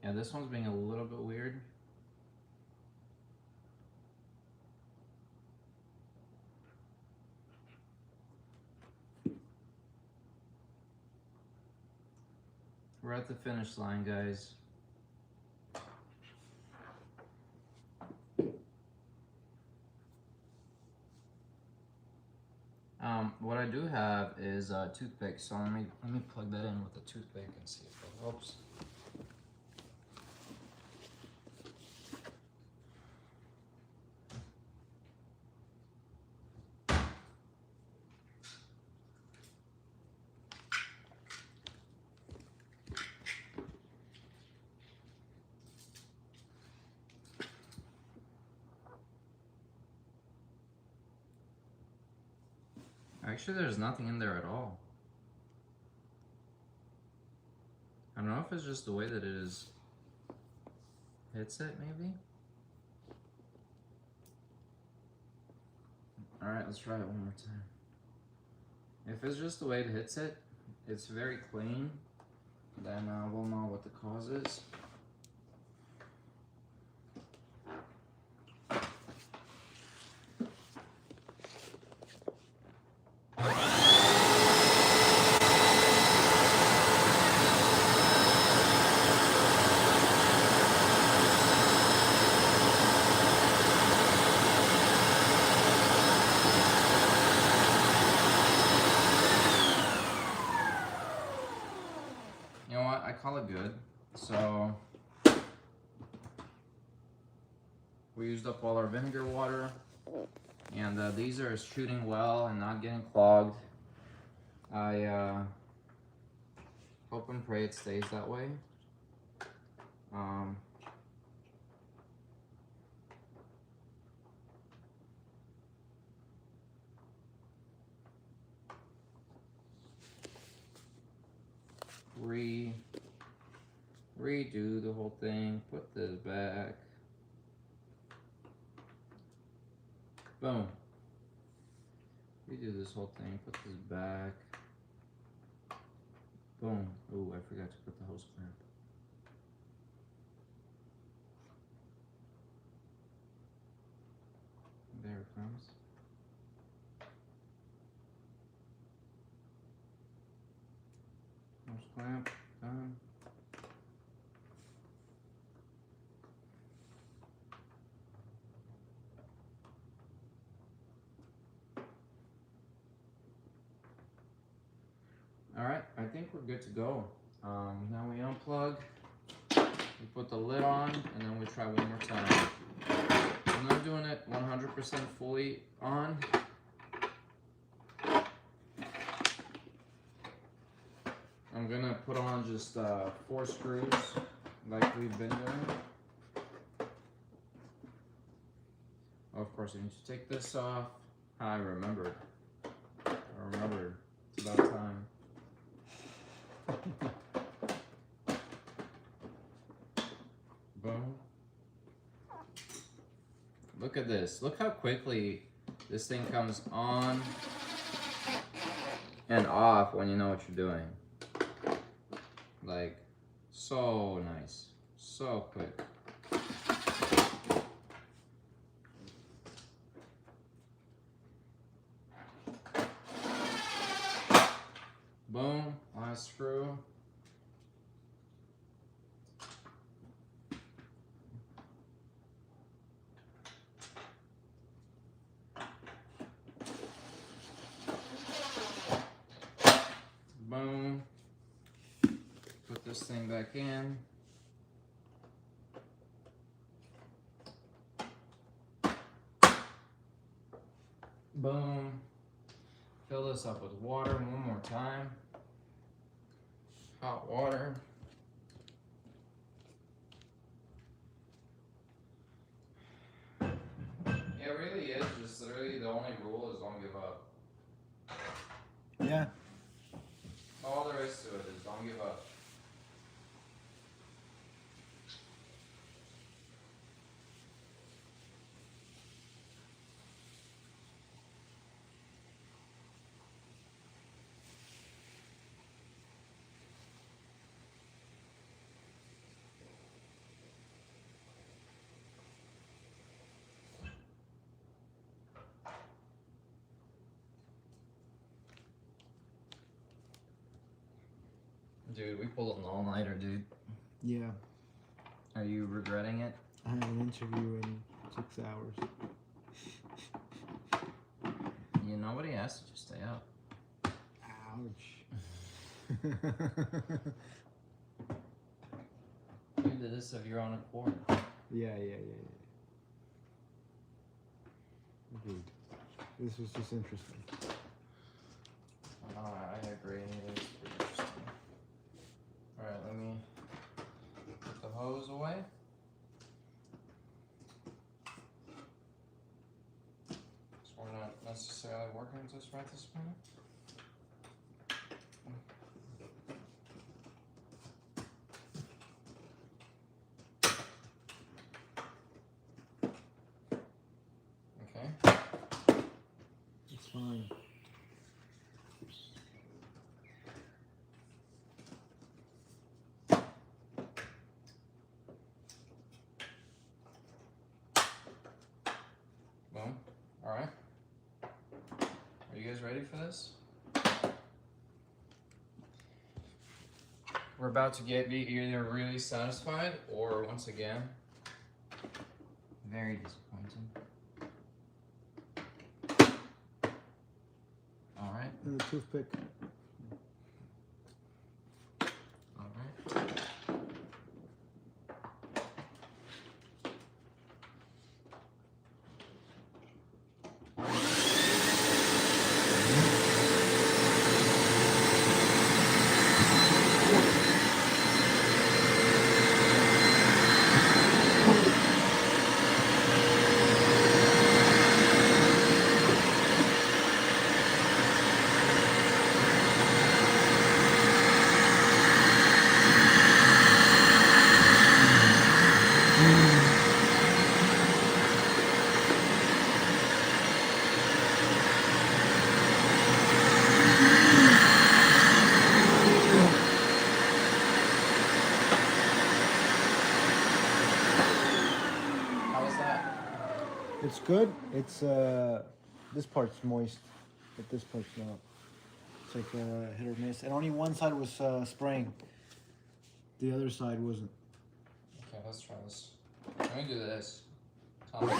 Yeah, this one's being a little bit weird. We're at the finish line, guys. What I do have is a toothpick, so let me plug that in with a toothpick and see if that helps. Actually, there's nothing in there at all. I don't know if it's just the way that it is hits it, maybe. Alright, let's try it one more time. If it's just the way it hits it, it's very clean, then we'll know what the cause is. You know what? I call it good. So we used up all our vinegar water, and these are shooting well and not getting clogged. I hope and pray it stays that way. Redo the whole thing, put this back. Boom. Redo this whole thing, put this back. Boom. Ooh, I forgot to put the hose clamp. There it comes. Hose clamp, done. Alright, I think we're good to go. Now we unplug, we put the lid on, and then we try one more time. I'm not doing it 100% fully on. I'm gonna put on just 4 screws like we've been doing. Oh, of course, I need to take this off. I remembered. It's about time. Boom. Look at this. Look how quickly this thing comes on and off when you know what you're doing. Like, so nice. So quick. Boom. Last screw. this thing back in. Boom. Fill this up with water one more time. Hot water. Yeah, it really is just literally the only rule is don't give up.
Yeah.
All there is to it is don't give up. Dude, we pulled an all-nighter, dude.
Yeah.
Are you regretting it?
I have an interview in 6 hours.
You nobody asked you to stay up.
Ouch.
You did this of your own accord.
Yeah. Dude, this was just interesting.
I agree. It is pretty interesting. Alright, let me put the hose away. So we're not necessarily working with this right this minute. Okay.
It's fine.
Boom. Alright. Are you guys ready for this? We're about to be either really satisfied or once again very disappointed. Alright.
And the toothpick.
Alright. How was that?
It's good. It's this part's moist, but this part's not. It's like hit or miss. And only one side was spraying. The other side wasn't.
Okay, let's try this. Let me do this. Tell me.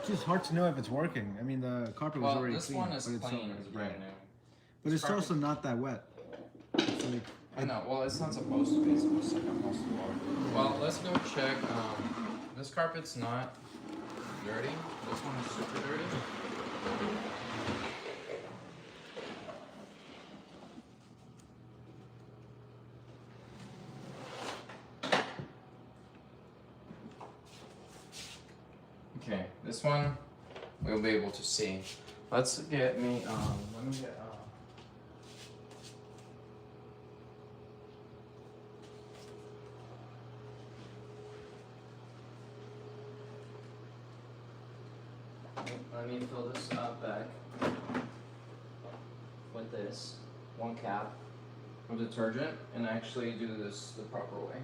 It's just hard to know if it's working. I mean, the carpet was
Well,
already
this
clean.
one is
but it's
clean,
not-
it's brand new.
But it's
carpet-
also not that wet. It's like,
I know, well, it's not supposed to be, it's supposed to suck up most of the water. Well, let's go check, this carpet's not dirty, this one is super dirty. Okay, this one, we'll be able to see. Let's get me, let me get, let me fill this up back with this 1 cap of detergent and actually do this the proper way.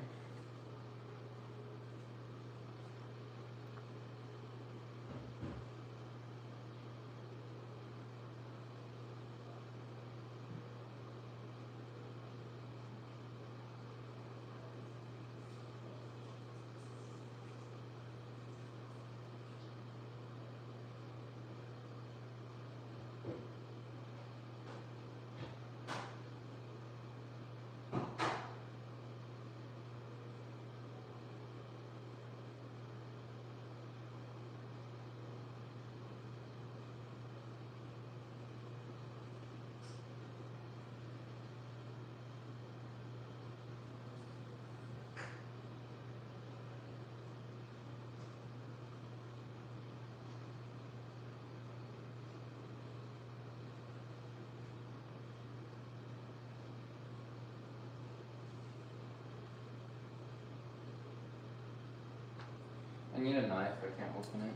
I need a knife, I can't open it.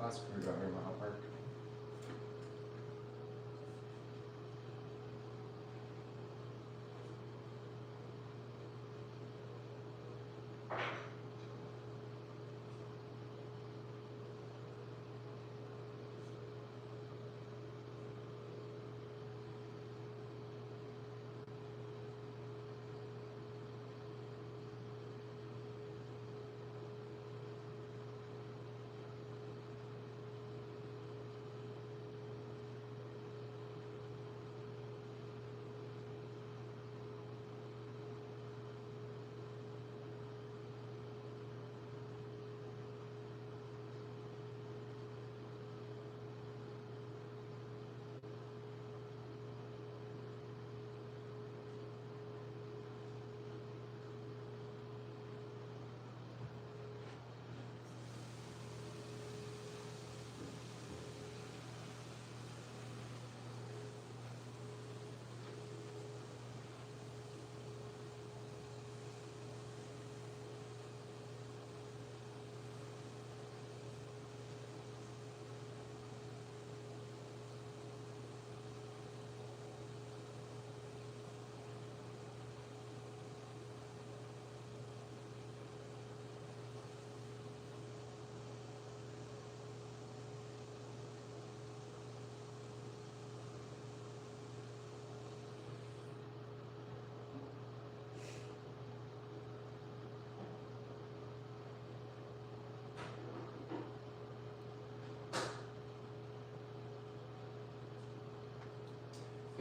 Last screwdriver might not work.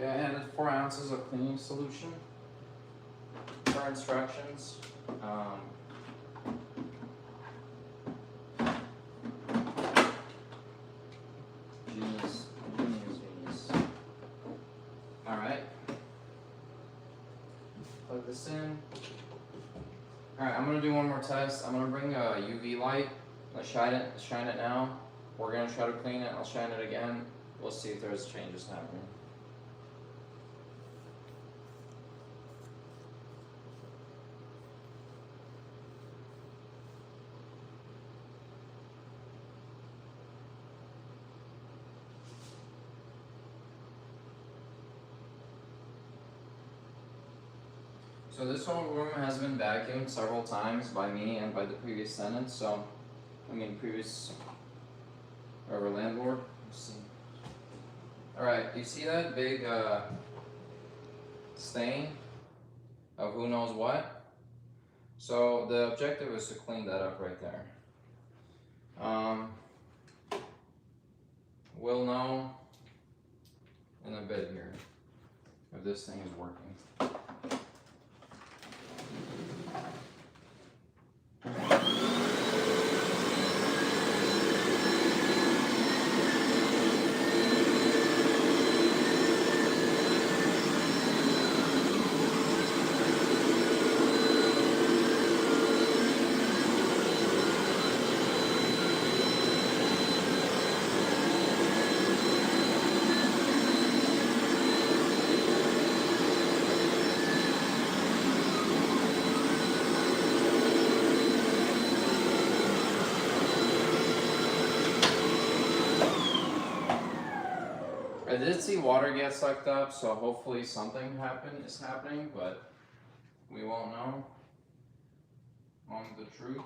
Okay, I added 4 ounces of cleaning solution per instructions. Genius. Alright. Plug this in. Alright, I'm gonna do one more test. I'm gonna bring a UV light. Let's shine it now. We're gonna try to clean it. I'll shine it again. We'll see if there's changes happening. So this whole room has been vacuumed several times by me and by the previous tenant, previous whatever landlord. Let's see. Alright, do you see that big stain of who knows what? So the objective is to clean that up right there. We'll know in a bit here if this thing is working. did see water get sucked up, so hopefully something is happening, but we won't know. The truth.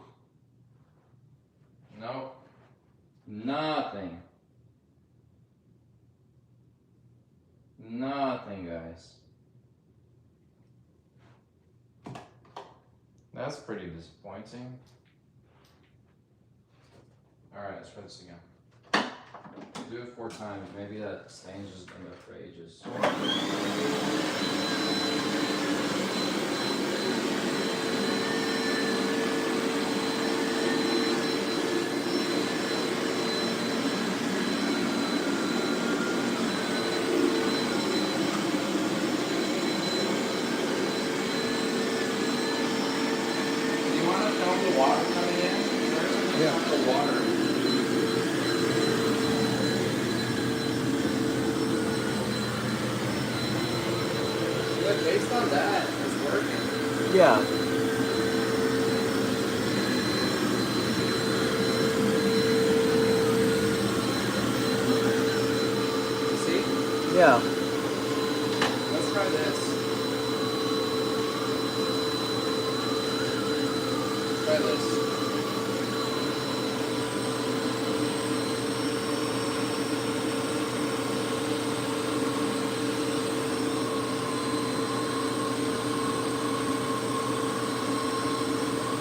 Nope. Nothing. Nothing, guys. That's pretty disappointing. Alright, let's try this again. Do it 4 times. Maybe that stain's just been there for ages. Do you want to film the water coming in? There's the water. Look, based on that, it's working.
Yeah.
You see?
Yeah.
Let's try this. Try this.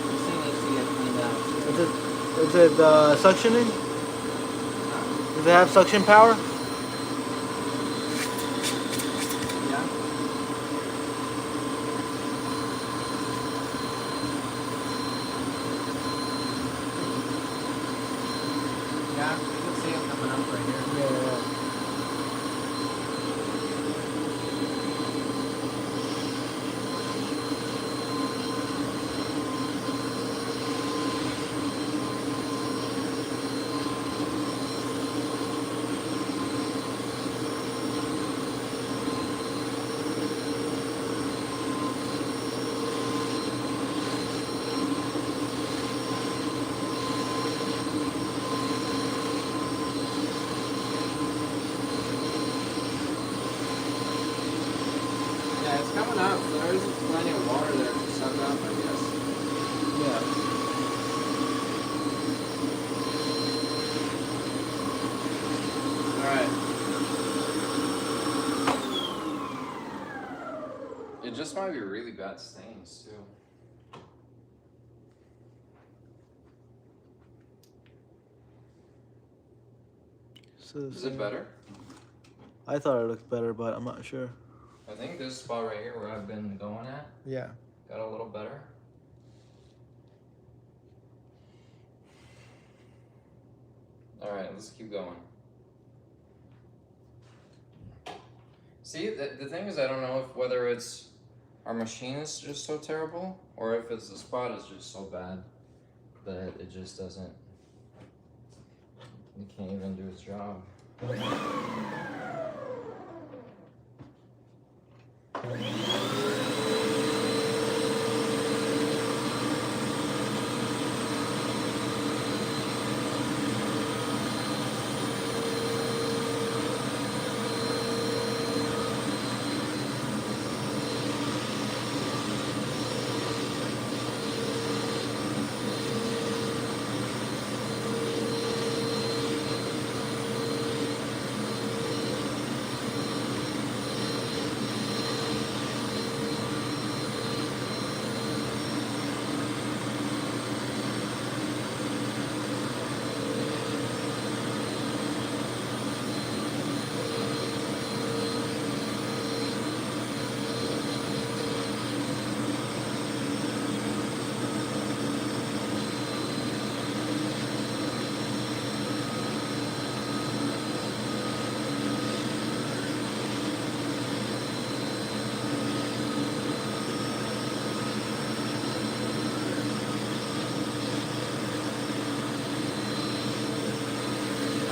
This thing needs to get cleaned out.
Is it suctioning? Does it have suction power?
Yeah. Yeah, you can see it coming up right here.
Yeah.
Yeah, it's coming up, so there's plenty of water there to suck up, I guess.
Yeah.
Alright. It just might be really bad stains, too.
So
Is it better?
I thought it looked better, but I'm not sure.
I think this spot right here where I've been going at
Yeah.
got a little better. Alright, let's keep going. See, the thing is, I don't know if whether it's our machine is just so terrible or if it's the spot is just so bad that it just doesn't, it can't even do its job.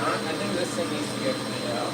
I think this thing needs to get cleaned out.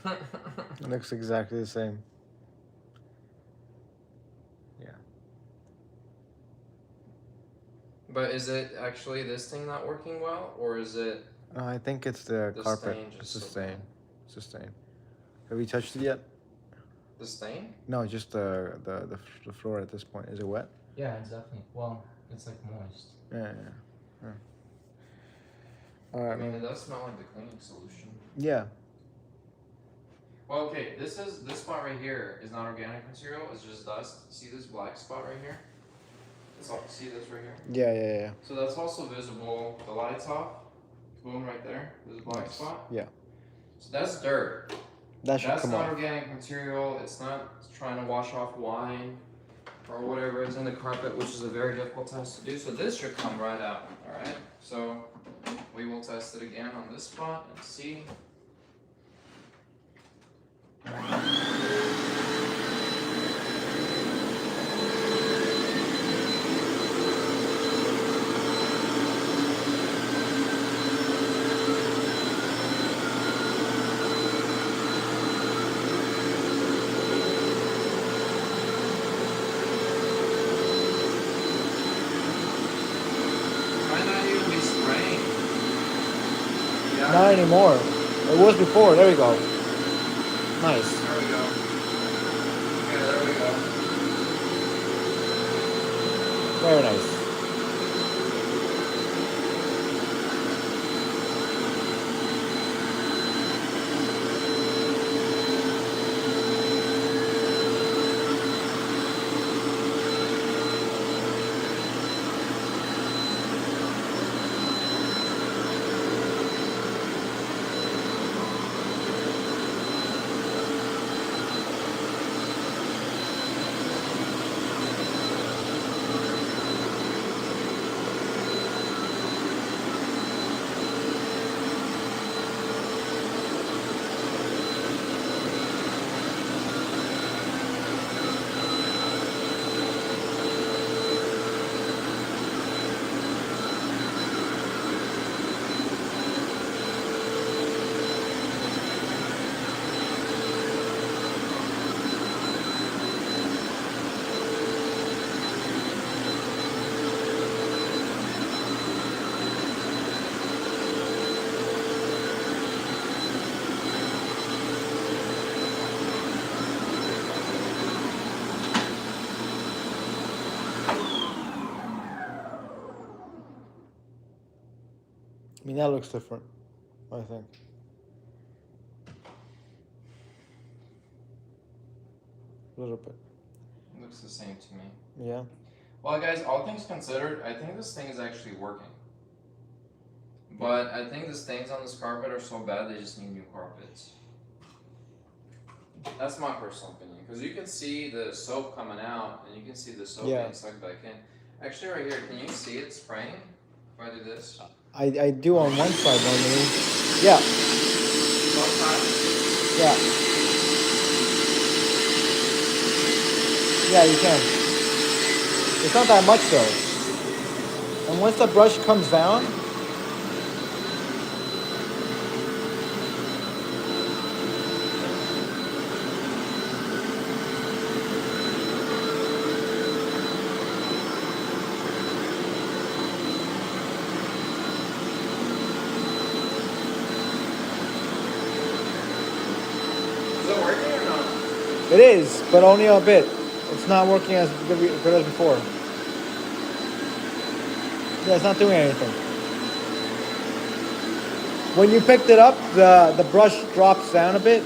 It looks exactly the same. Yeah.
But is it actually this thing not working well, or is it
I think it's the
the
carpet.
stain
It's
just
the
so
stain.
bad?
It's the stain. Have you touched it yet?
The stain?
No, just the floor at this point. Is it wet?
Yeah, it's definitely. Well, it's like moist.
Yeah. All
I
right,
mean, it
man.
does smell like the cleaning solution.
Yeah.
Well, okay, this spot right here is not organic material. It's just dust. See this black spot right here? See this right here?
Yeah.
So that's also visible. The light's off. Boom, right there. This black
Nice.
spot.
Yeah.
So that's dirt.
That should
That's
come
not
off.
organic material. It's not trying to wash off wine or whatever is in the carpet, which is a very difficult test to do. So this should come right out. All right. So we will test it again on this spot and see. Might not even be spraying. Yeah.
Not anymore. It was before. There we go. Nice.
There we go. Okay, there we go.
Very nice. I mean, that looks different, I think. A little bit.
Looks the same to me.
Yeah.
Well, guys, all things considered, I think this thing is actually working. But I think the stains on this carpet are so bad they just need new carpets. That's my personal opinion. Because you can see the soap coming out, and you can see the soap
Yeah.
being sucked back in. Actually, right here, can you see it spraying? If I do this?
I do on one side normally. Yeah.
Both sides?
Yeah. Yeah, you can. It's not that much though. And once the brush comes down,
Is it working or not?
it is, but only a bit. It's not working as good as before. Yeah, it's not doing anything. When you picked it up, the brush drops down a bit.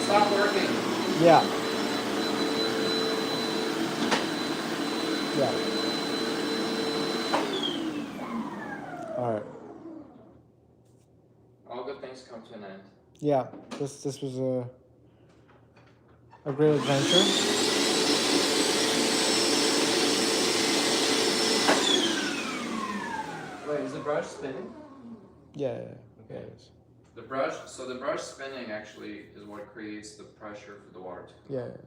Stop working.
Yeah. Yeah. All right.
All good things come to an end.
Yeah. This was a great adventure.
Wait, is the brush spinning?
Yeah.
Okay.
It is.
The brush spinning actually is what creates the pressure for the water to come
Yeah.
out.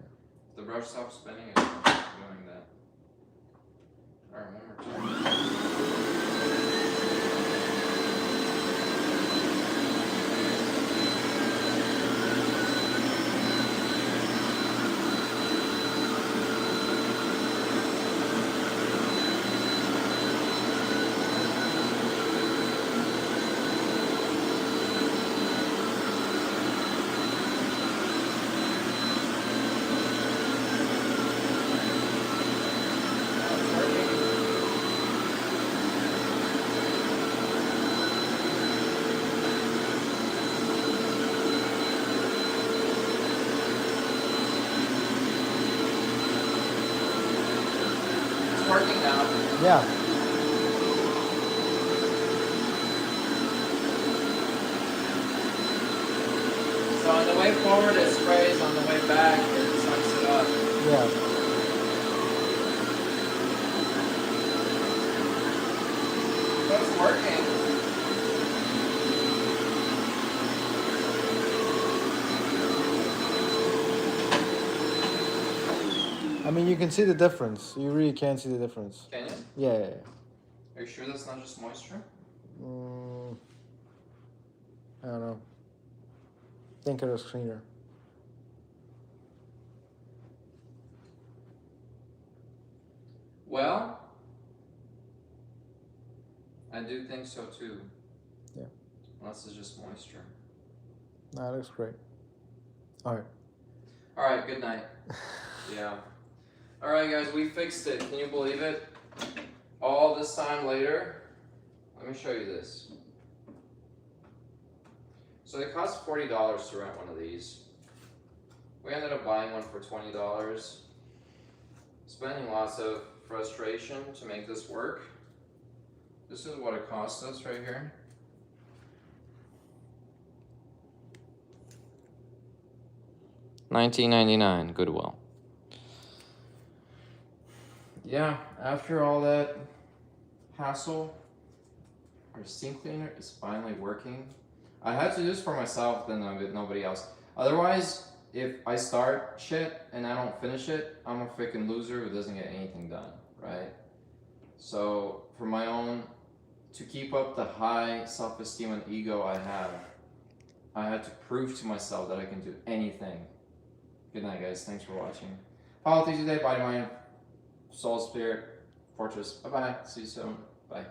If the brush stops spinning, it's not doing that. All right, one more time. Working now.
Yeah.
So on the way forward it sprays, on the way back it sucks it up.
Yeah.
But it's working.
I mean, you can see the difference. You really can see the difference.
Can you?
Yeah.
Are you sure that's not just moisture?
I don't know. Think it was cleaner.
Well, I do think so too.
Yeah.
Unless it's just moisture.
That looks great. All right.
All right, good night. Yeah. All right, guys, we fixed it. Can you believe it? All this time later. Let me show you this. So it cost $40 to rent one of these. We ended up buying one for $20. Spending lots of frustration to make this work. This is what it cost us right here. $19.99, Goodwill. Yeah, after all that hassle, our steam cleaner is finally working. I had to do this for myself, then nobody else. Otherwise, if I start shit and I don't finish it, I'm a freaking loser who doesn't get anything done, right? So for my own, to keep up the high self-esteem and ego I have, I had to prove to myself that I can do anything. Good night, guys. Thanks for watching. Politics today, body, mind, soul, spirit, fortress. Bye-bye. See you soon. Bye.